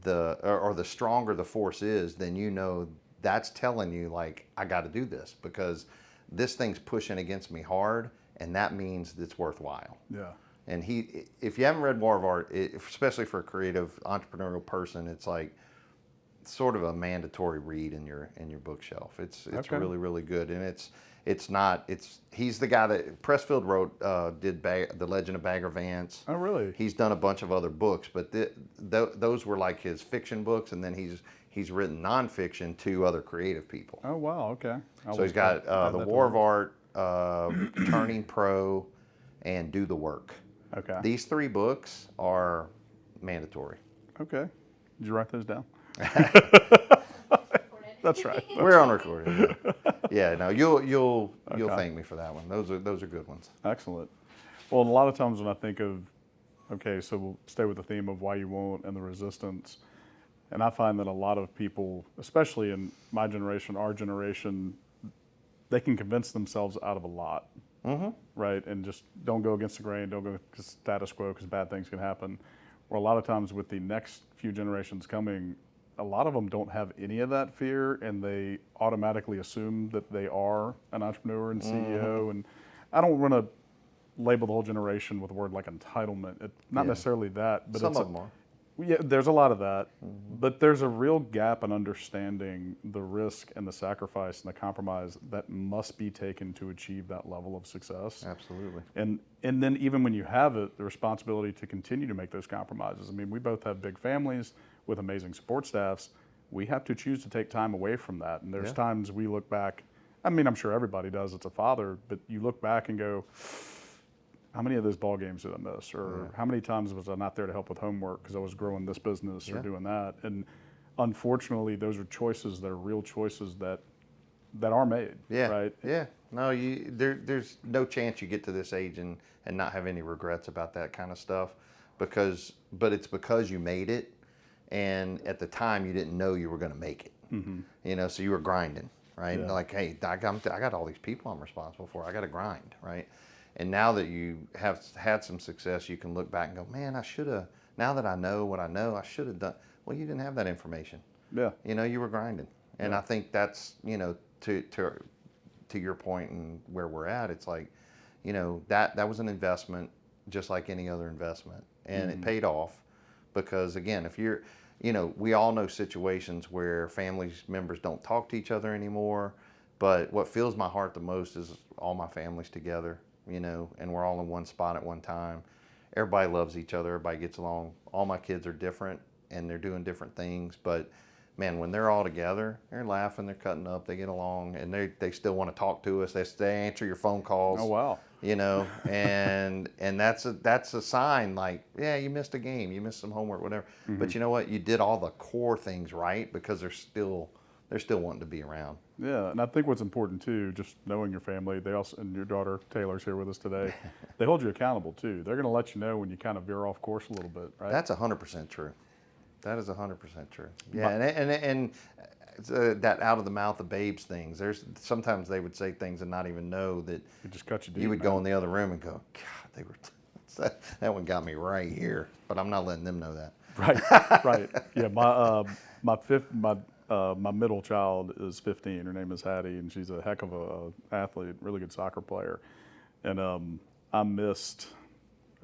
the stronger the force is, then that's telling you like, I got to do this because this thing's pushing against me hard, and that means it's worthwhile. Yeah. And if you haven't read War of Art, especially for a creative entrepreneurial person, it's like sort of a mandatory read in your bookshelf. It's really, really good, and he's the guy that Pressfield wrote, did The Legend of Bagger Vance. Oh, really? He's done a bunch of other books, but those were like his fiction books, and then he's written nonfiction to other creative people. Oh, wow, okay. So he's got The War of Art, Turning Pro, and Do the Work. Okay. These 3 books are mandatory. Okay. Did you write those down? That's right. We're on recording. Yeah, no, you'll thank me for that one. Those are good ones. Excellent. Well, and a lot of times when I think of, okay, so we'll stay with the theme of why you won't and the resistance, and I find that a lot of people, especially in my generation, our generation, they can convince themselves out of a lot, right? And just don't go against the grain, don't go against the status quo because bad things can happen. Or a lot of times with the next few generations coming, a lot of them don't have any of that fear, and they automatically assume that they are an entrepreneur and CEO. And I don't want to label the whole generation with a word like entitlement. Not necessarily that, but some of them are. Yeah, there's a lot of that, but there's a real gap in understanding the risk and the sacrifice and the compromise that must be taken to achieve that level of success. Absolutely. And then even when you have it, the responsibility to continue to make those compromises. I mean, we both have big families with amazing support staffs. We have to choose to take time away from that. And there's times we look back, I mean, I'm sure everybody does, it's a father, but you look back and go, how many of those ball games did I miss? Or how many times was I not there to help with homework because I was growing this business or doing that? And unfortunately, those are choices that are real choices that that are made. Yeah. Right. Yeah. No, there's no chance you get to this age and not have any regrets about that kind of stuff, but it's because you made it, and at the time you didn't know you were going to make it. You know, so you were grinding, right? Yeah. Like, hey, I got all these people I'm responsible for. I got to grind, right? And now that you have had some success, you can look back and go, man, I should have. Now that I know what I know, I should have done. Well, you didn't have that information. Yeah. You know, you were grinding, and I think that's, you know, to your point and where we're at, it's like, you know, that was an investment just like any other investment, and it paid off, because again, if you're, you know, we all know situations where family members don't talk to each other anymore, but what fills my heart the most is all my family's together, you know, and we're all in one spot at one time. Everybody loves each other, everybody gets along. All my kids are different and they're doing different things, but man, when they're all together, they're laughing, they're cutting up, they get along, and they still want to talk to us. They answer your phone calls. Oh, wow. You know, and that's a sign, like, yeah, you missed a game, you missed some homework, whatever. But you know what? You did all the core things right, because they're still wanting to be around. Yeah, and I think what's important too, just knowing your family, they also, and your daughter Taylor's here with us today, they hold you accountable too. They're going to let you know when you kind of veer off course a little bit, right? That's 100% true. That is 100% true. Yeah, and that out of the mouth of babes things. There's sometimes they would say things and not even know that. It just cut you deep. You would go in the other room and go, God, they were. That one got me right here, but I'm not letting them know that. Right, right. Yeah, my middle child is 15. Her name is Hattie, and she's a heck of a athlete, really good soccer player. And I missed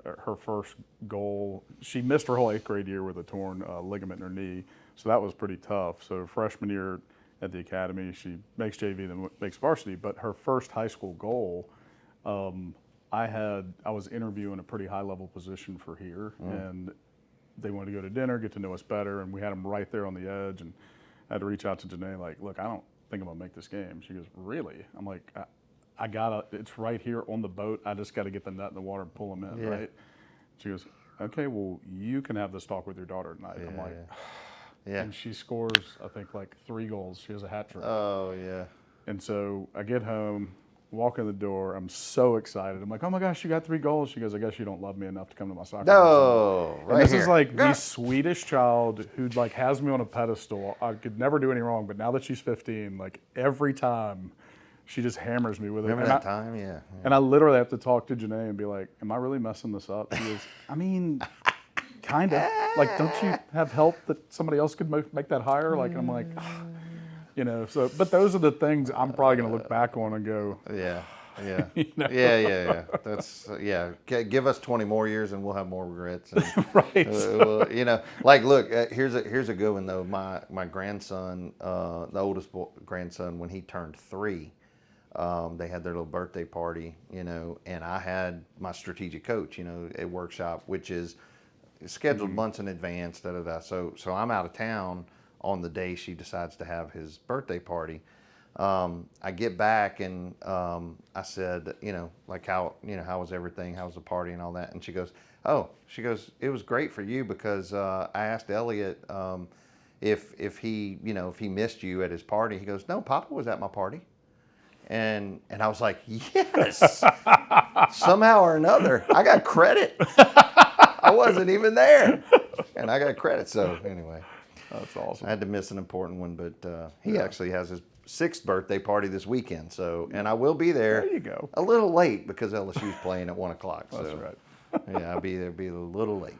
her first goal. She missed her whole 8th grade year with a torn ligament in her knee, so that was pretty tough. So freshman year at the academy, she makes JV, then makes varsity. But her first high school goal, I was interviewing a pretty high level position for here, and they wanted to go to dinner, get to know us better, and we had them right there on the edge. And I had to reach out to Janae, like, look, I don't think I'm gonna make this game. She goes, really? I'm like, I gotta, it's right here on the boat. I just got to get the nut in the water and pull them in, right? She goes, okay, well, you can have this talk with your daughter tonight. I'm like, yeah. And she scores, I think, like 3 goals. She has a hat trick. Oh, yeah. And so I get home, walk in the door. I'm so excited. I'm like, oh my gosh, you got 3 goals. She goes, I guess you don't love me enough to come to my soccer game. No, right. And this here. is like the Swedish child who like has me on a pedestal. I could never do any wrong, but now that she's 15, like every time, she just hammers me with it. Remember that time? Yeah. And I literally have to talk to Janae and be like, am I really messing this up? She goes, I mean, kind of. Like, don't you have help that somebody else could make that higher? Like, I'm like, you know, so, but those are the things I'm probably going to look back on and go. Yeah. Yeah. You know? Yeah. That's, give us 20 more years and we'll have more regrets. And, Right. you know, like, look, here's a good one though. My grandson, the oldest grandson, when he turned 3, they had their little birthday party, you know, and I had my strategic coach, you know, a workshop, which is scheduled months in advance, So I'm out of town on the day she decides to have his birthday party. I get back and I said, you know, like how was everything? How was the party and all that? And she goes, it was great for you because I asked Elliot if he missed you at his party. He goes, no, Papa was at my party. And I was like, yes, somehow or another, I got credit. I wasn't even there, and I got credit. So anyway, That's awesome. I had to miss an important one, but he actually has his 6th birthday party this weekend. So, and I will be there. There you go. A little late because LSU's playing at 1 o'clock. That's so, right. yeah, I'll be there. Be a little late.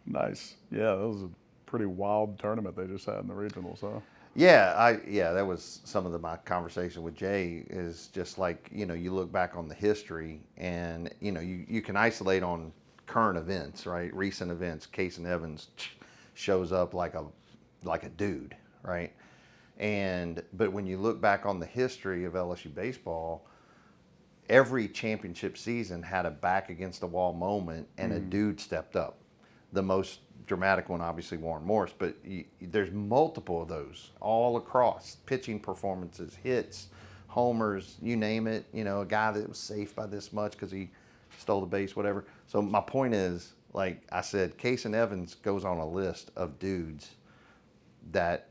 Nice. Yeah, that was a pretty wild tournament they just had in the regionals, huh? Yeah, that was some of my conversation with Jay is just like, you know, you look back on the history and, you know, you can isolate on current events, right? Recent events. Case and Evans shows up like a dude, right? But when you look back on the history of LSU baseball, every championship season had a back against the wall moment and a dude stepped up. The most dramatic one, obviously, Warren Morris, but there's multiple of those all across. Pitching performances, hits, homers, you name it. You know, a guy that was safe by this much because he stole the base, whatever. So my point is, like I said, Case and Evans goes on a list of dudes that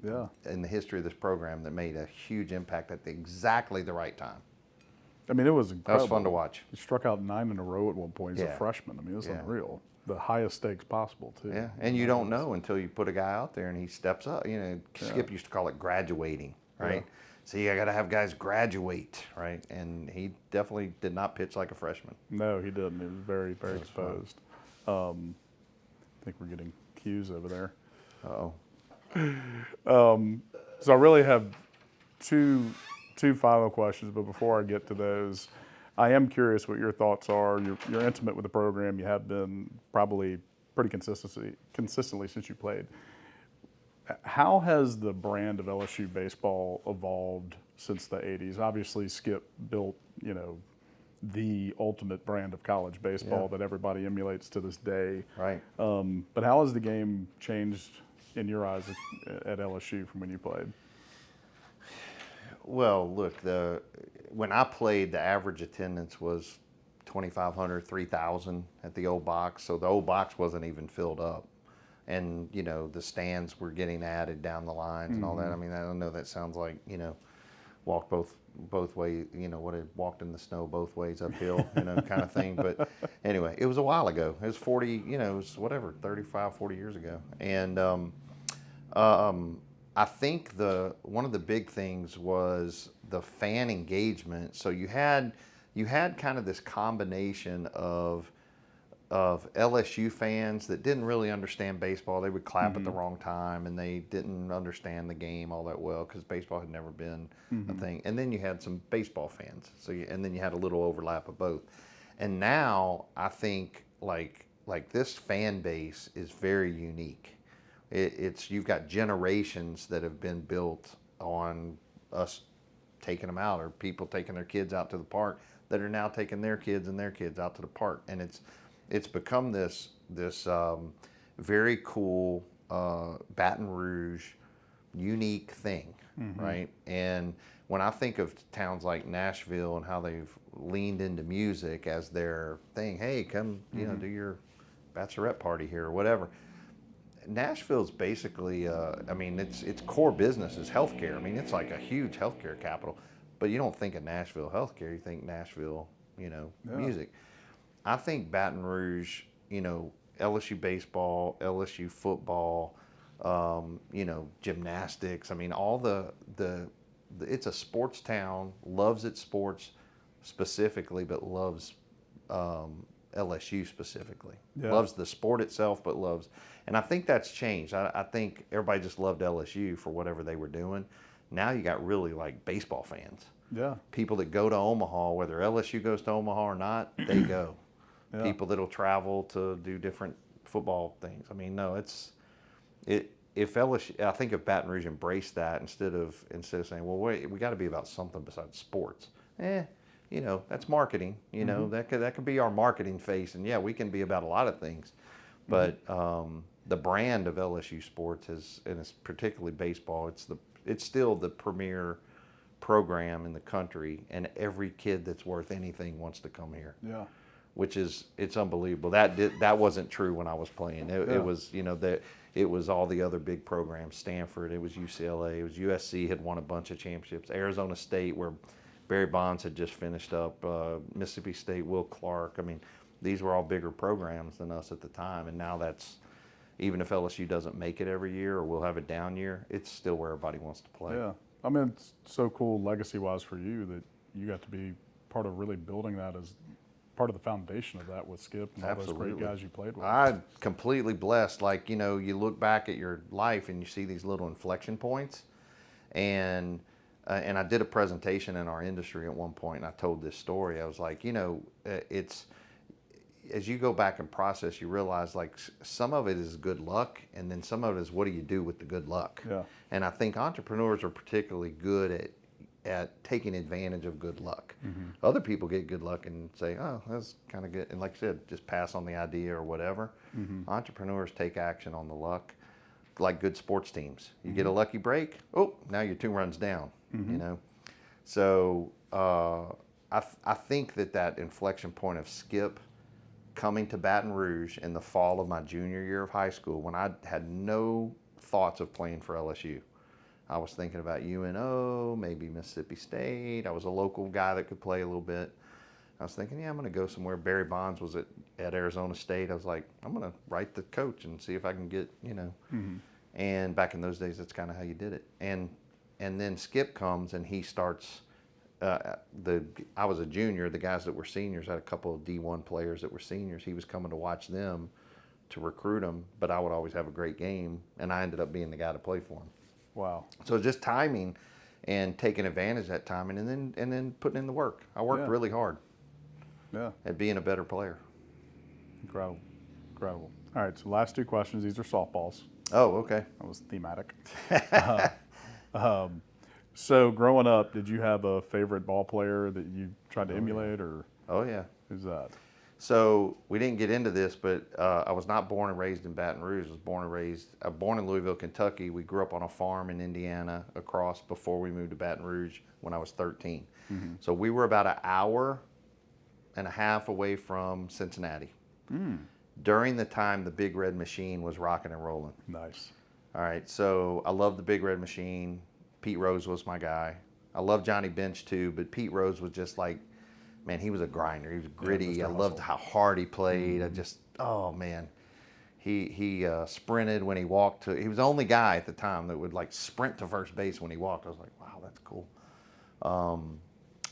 Yeah. in the history of this program that made a huge impact at exactly the right time. I mean, it was That incredible. was fun to watch. He struck out 9 in a row at one point. He's a Yeah. freshman. I mean, it's Yeah. unreal. The highest stakes possible, too. Yeah, and you don't know until you put a guy out there and he steps up. You know, Skip used to call it graduating, right? Yeah. See, I got to have guys graduate, right? And he definitely did not pitch like a freshman. No, he didn't. He was very, very exposed. I think we're getting cues over there. Uh-oh. So I really have two final questions, but before I get to those, I am curious what your thoughts are. You're intimate with the program. You have been probably pretty consistently since you played. How has the brand of LSU baseball evolved since the 80s? Obviously, Skip built, the ultimate brand of college baseball that everybody emulates to this day. Right. But how has the game changed in your eyes at LSU from when you played? Well, look, when I played, the average attendance was 2,500, 3,000 at the old box. So the old box wasn't even filled up. And, the stands were getting added down the lines and all that. I mean, I don't know, that sounds like, walked both ways, walked in the snow both ways uphill, kind of thing. But anyway, it was a while ago. It was 40, it was whatever, 35, 40 years ago. And I think one of the big things was the fan engagement. So you had kind of this combination of LSU fans that didn't really understand baseball. They would clap at the wrong time, and they didn't understand the game all that well because baseball had never been a thing. And then you had some baseball fans. And then you had a little overlap of both. And now I think like this fan base is very unique. You've got generations that have been built on us taking them out, or people taking their kids out to the park that are now taking their kids and their kids out to the park, and it's become this very cool Baton Rouge unique thing, right? And when I think of towns like Nashville and how they've leaned into music as their thing, hey, come do your bachelorette party here or whatever. Nashville's basically, its core business is healthcare. I mean, it's like a huge healthcare capital, but you don't think of Nashville healthcare. You think Nashville, music. I think Baton Rouge, LSU baseball, LSU football, gymnastics. I mean, all it's a sports town, loves its sports specifically, but loves LSU specifically. Yeah. Loves the sport itself, but and I think that's changed. I think everybody just loved LSU for whatever they were doing. Now you got really like baseball fans. Yeah. People that go to Omaha, whether LSU goes to Omaha or not, they go. Yeah. People that'll travel to do different football things. I mean, no, if LSU, I think if Baton Rouge embraced that instead of saying, well, wait, we got to be about something besides sports. That's marketing. That could be our marketing face, and yeah, we can be about a lot of things. But the brand of LSU sports and it's particularly baseball. It's still the premier program in the country, and every kid that's worth anything wants to come here. Yeah. It's unbelievable. That wasn't true when I was playing. It was it was all the other big programs. Stanford, it was UCLA, it was USC had won a bunch of championships. Arizona State, where Barry Bonds had just finished up. Mississippi State, Will Clark. I mean, these were all bigger programs than us at the time, and now that's, even if LSU doesn't make it every year or we'll have a down year, it's still where everybody wants to play. Yeah. I mean, it's so cool legacy-wise for you that you got to be part of really building that as part of the foundation of that with Skip and all those great guys you played with. I'm completely blessed. Like, you look back at your life and you see these little inflection points. And I did a presentation in our industry at one point, and I told this story. I was like, it's, as you go back and process, you realize like some of it is good luck, and then some of it is what do you do with the good luck. Yeah. And I think entrepreneurs are particularly good at taking advantage of good luck. Other people get good luck and say, oh, that's kind of good. And like I said, just pass on the idea or whatever. Entrepreneurs take action on the luck, like good sports teams. You get a lucky break, oh, now you're 2 runs down, So I think that inflection point of Skip coming to Baton Rouge in the fall of my junior year of high school, when I had no thoughts of playing for LSU. I was thinking about UNO, maybe Mississippi State. I was a local guy that could play a little bit. I was thinking, yeah, I'm going to go somewhere. Barry Bonds was at Arizona State. I was like, I'm going to write the coach and see if I can get, And back in those days, that's kind of how you did it. And then Skip comes and he starts. I was a junior. The guys that were seniors, I had a couple of D1 players that were seniors. He was coming to watch them to recruit them, but I would always have a great game, and I ended up being the guy to play for him. Wow. So just timing and taking advantage of that timing, and then putting in the work. I worked really hard. Yeah. At being a better player. Incredible. Incredible. All right, so last 2 questions. These are softballs. Oh, okay. That was thematic. So growing up, did you have a favorite ball player that you tried to emulate, or? Oh, yeah. Who's that? So we didn't get into this, but I was not born and raised in Baton Rouge. I was born in Louisville, Kentucky. We grew up on a farm in Indiana before we moved to Baton Rouge when I was 13. Mm-hmm. So we were about an hour and a half away from Cincinnati. During the time the Big Red Machine was rocking and rolling. Nice. All right, so I love the Big Red Machine. Pete Rose was my guy. I love Johnny Bench too, but Pete Rose was just like, man, he was a grinder. He was gritty. Yeah, I loved how hard he played. Oh man, he sprinted when he walked. He was the only guy at the time that would like sprint to first base when he walked. I was like, wow, that's cool.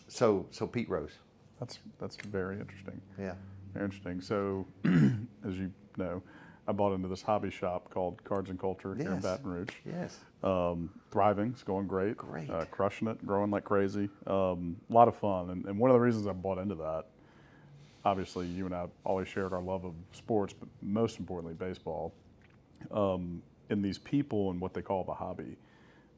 So Pete Rose. That's very interesting. Yeah. Very interesting. So, as you know, I bought into this hobby shop called Cards and Culture here in Baton Rouge. Yes. Thriving. It's going great. Great. Crushing it. Growing like crazy. A lot of fun. And one of the reasons I bought into that, obviously, you and I always shared our love of sports, but most importantly, baseball. And these people and what they call the hobby,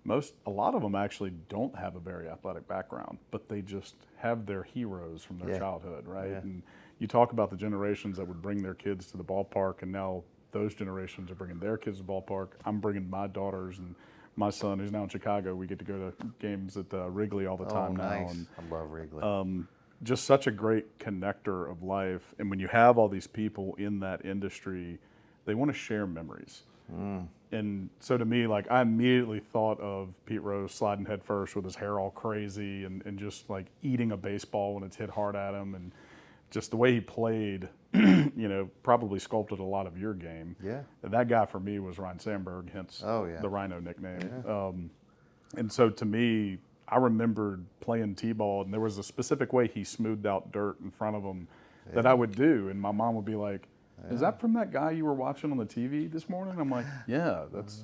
a lot of them actually don't have a very athletic background, but they just have their heroes from their childhood, right? Yeah. And you talk about the generations that would bring their kids to the ballpark, and now those generations are bringing their kids to the ballpark. I'm bringing my daughters and my son, who's now in Chicago. We get to go to games at Wrigley all the time now. Nice. And, I love Wrigley. just such a great connector of life. And when you have all these people in that industry, they want to share memories. And so to me, like, I immediately thought of Pete Rose sliding head first with his hair all crazy and just like eating a baseball when it's hit hard at him, and just the way he played, probably sculpted a lot of your game. Yeah. And that guy for me was Ryno Sandberg, hence the Ryno nickname. Yeah. And so to me, I remembered playing T-ball, and there was a specific way he smoothed out dirt in front of him that I would do, and my mom would be like, is that from that guy you were watching on the TV this morning? I'm like, yeah, that's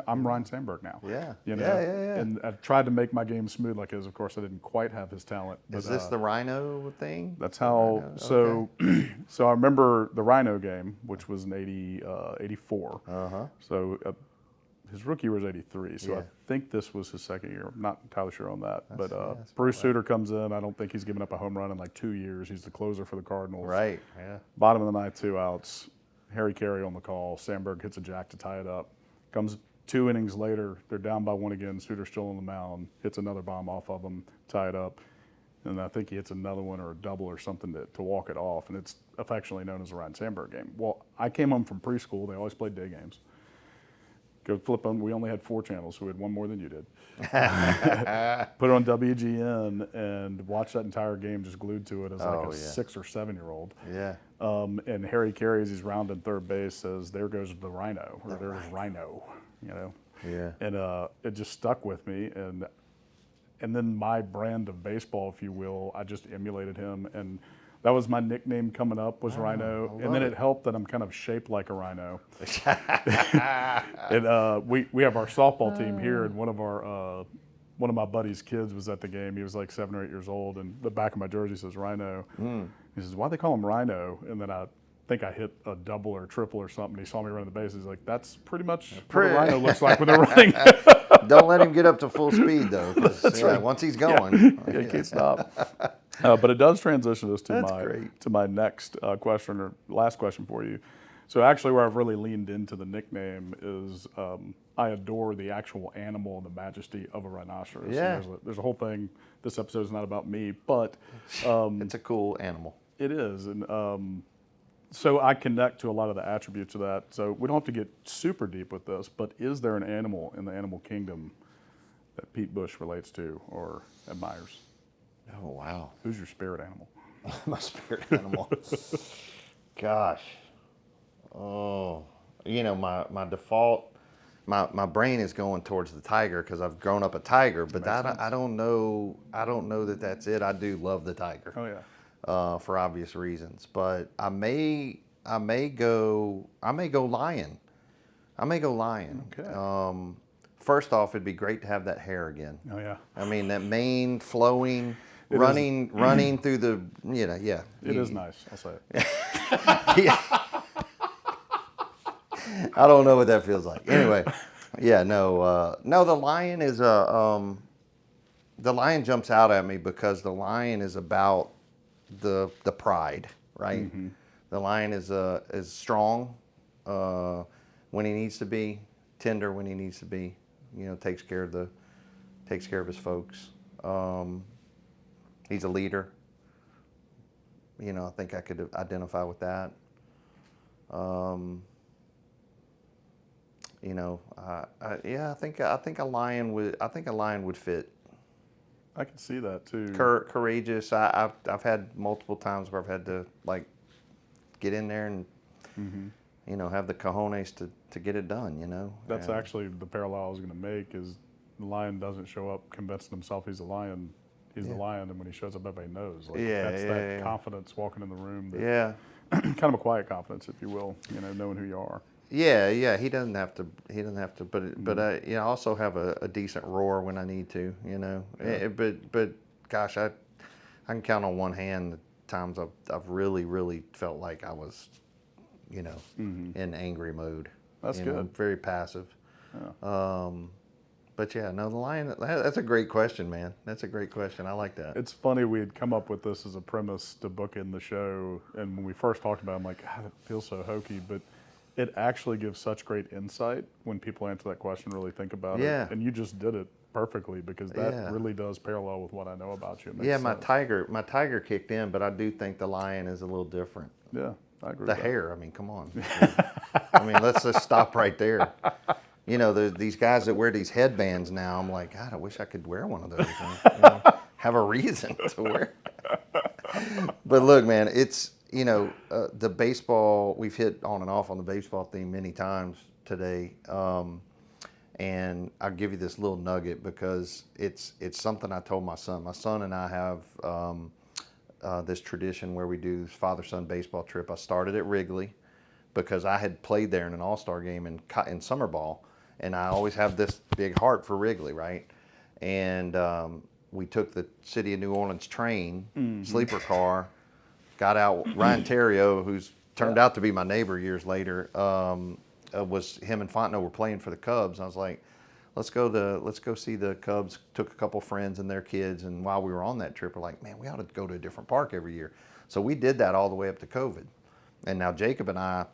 I'm Ryno Sandberg now. Yeah. Yeah. And I tried to make my game smooth like his. Of course, I didn't quite have his talent. But, is this the Ryno thing? That's how. So, so I remember the Ryno game, which was in 84. So his rookie year was 83. So I think this was his second year. I'm not entirely sure on that. But Bruce Sutter comes in. I don't think he's given up a home run in like 2 years. He's the closer for the Cardinals. Right. Yeah. Bottom of the ninth, 2 outs. Harry Carey on the call. Sandberg hits a jack to tie it up. Comes 2 innings later. They're down by 1 again. Sutter's still on the mound. Hits another bomb off of him. Tie it up. And I think he hits another one or a double or something to walk it off. And it's affectionately known as the Ryno Sandberg game. Well, I came home from preschool. They always played day games. Go flip them. We only had 4 channels, so we had one more than you did. Put it on WGN and watch that entire game just glued to it as like a 6 or 7-year-old. Yeah. And Harry Carey, as he's rounding third base, says, "There goes the Ryno," or "There's Ryno," Yeah. And it just stuck with me. And then my brand of baseball, if you will, I just emulated him. And that was my nickname coming up, was Ryno. And then it helped that I'm kind of shaped like a rhino. And we have our softball team here, and one of my buddy's kids was at the game. He was like 7 or 8 years old, and the back of my jersey says Ryno. He says, "Why they call him Ryno?" And then I think I hit a double or triple or something. He saw me running the bases. He's like, "That's pretty much what a rhino looks like when they're running." Don't let him get up to full speed though. That's right. Once he's going, he can't stop. But it does transition us to my next question, or last question for you. So actually, where I've really leaned into the nickname is I adore the actual animal and the majesty of a rhinoceros. Yeah. So there's a whole thing. This episode is not about me, but it's a cool animal. It is, and so I connect to a lot of the attributes of that. So we don't have to get super deep with this, but is there an animal in the animal kingdom that Pete Bush relates to or admires? Oh, wow. Who's your spirit animal? My spirit animal. Gosh. Oh, my default, my brain is going towards the tiger because I've grown up a tiger, but I don't know that that's it. I do love the tiger. Oh yeah. For obvious reasons, but I may go lion. I may go lion. Okay. First off, it'd be great to have that hair again. Oh yeah. I mean, that mane flowing, running through the, yeah. It is nice. I'll say it. Yeah. I don't know what that feels like. Anyway, yeah, no, the lion is the lion jumps out at me because the lion is about the pride, right? Mm-hmm. The lion is strong when he needs to be, tender when he needs to be. Takes care of his folks. He's a leader. I think I could identify with that. I think a lion would fit. I can see that too. Courageous. I've had multiple times where I've had to get in there and have the cojones to get it done. That's actually the parallel I was going to make is the lion doesn't show up convincing himself he's a lion. He's the lion, and when he shows up, everybody knows. That's that confidence walking in the room. Kind of a quiet confidence, if you will. Knowing who you are. Yeah. He doesn't have to. But I also have a decent roar when I need to. Yeah. But gosh, I can count on one hand the times I've really felt like I was, in angry mode. That's good. Very passive. Yeah. But yeah, no, the lion. That's a great question, man. That's a great question. I like that. It's funny we had come up with this as a premise to book in the show, and when we first talked about it, I'm like, God, it feels so hokey, but it actually gives such great insight when people answer that question, really think about it. And you just did it perfectly because that really does parallel with what I know about you. It makes sense. my tiger kicked in, but I do think the lion is a little different. Yeah, I agree. The hair, I mean, come on. I mean, let's just stop right there. These guys that wear these headbands now, I'm like, God, I wish I could wear one of those. Have a reason to wear. But look, man, it's, the baseball, we've hit on and off on the baseball theme many times today. And I'll give you this little nugget because it's something I told my son. My son and I have this tradition where we do father-son baseball trip. I started at Wrigley because I had played there in an all-star game in summer ball. And I always have this big heart for Wrigley, right? And we took the City of New Orleans train, sleeper car, got out. Ryan Terrio, who's turned out to be my neighbor years later, was him and Fontenot were playing for the Cubs. And I was like, let's go see the Cubs. Took a couple friends and their kids. And while we were on that trip, we're like, man, we ought to go to a different park every year. So we did that all the way up to COVID. And now Jacob and I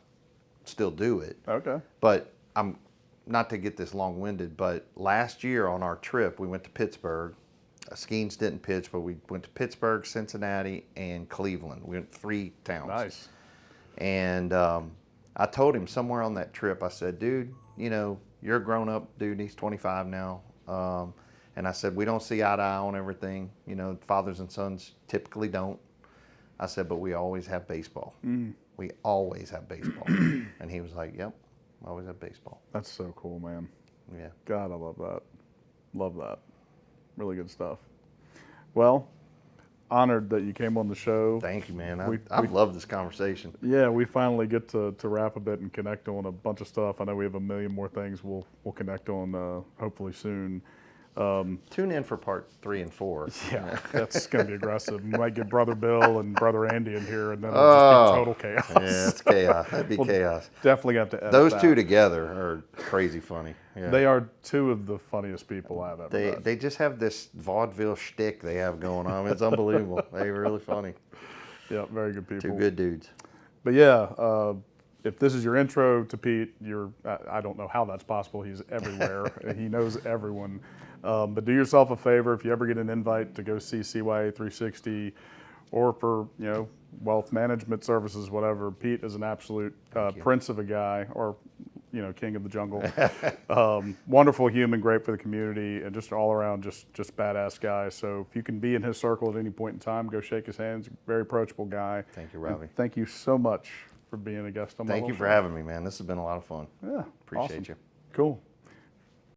still do it. Okay. But I'm not to get this long-winded, but last year on our trip, we went to Pittsburgh. Skeens didn't pitch, but we went to Pittsburgh, Cincinnati, and Cleveland. We went 3 towns. Nice. And I told him somewhere on that trip, I said, dude, you're a grown-up dude. He's 25 now. And I said, we don't see eye to eye on everything. Fathers and sons typically don't. I said, but we always have baseball. We always have baseball. And he was like, yep. Always have baseball. That's so cool, man. Yeah. God, I love that. Love that. Really good stuff. Well, honored that you came on the show. Thank you, man. I've loved this conversation. Yeah, we finally get to wrap a bit and connect on a bunch of stuff. I know we have a million more things we'll connect on hopefully soon. Tune in for part 3 and 4. Yeah, that's going to be aggressive. We might get Brother Bill and Brother Andy in here, and then it'll just be total chaos. Yeah, it's chaos. That'd be chaos. Definitely have to edit those that. two together are crazy funny. Yeah. They are two of the funniest people I've ever met. They just have this vaudeville shtick they have going on. It's unbelievable. They're really funny. Yeah, very good people. Two good dudes. But yeah, if this is your intro to Pete, I don't know how that's possible. He's everywhere. He knows everyone. But do yourself a favor, if you ever get an invite to go see CYA 360 or for, wealth management services, whatever, Pete is an absolute prince of a guy, or king of the jungle. Wonderful human, great for the community, and just all around just badass guy. So if you can be in his circle at any point in time, go shake his hands. Very approachable guy. Thank you, Robbie. And thank you so much for being a guest on my Thank you for having me, man. This has been a lot of fun. Yeah, Appreciate awesome. you. Cool.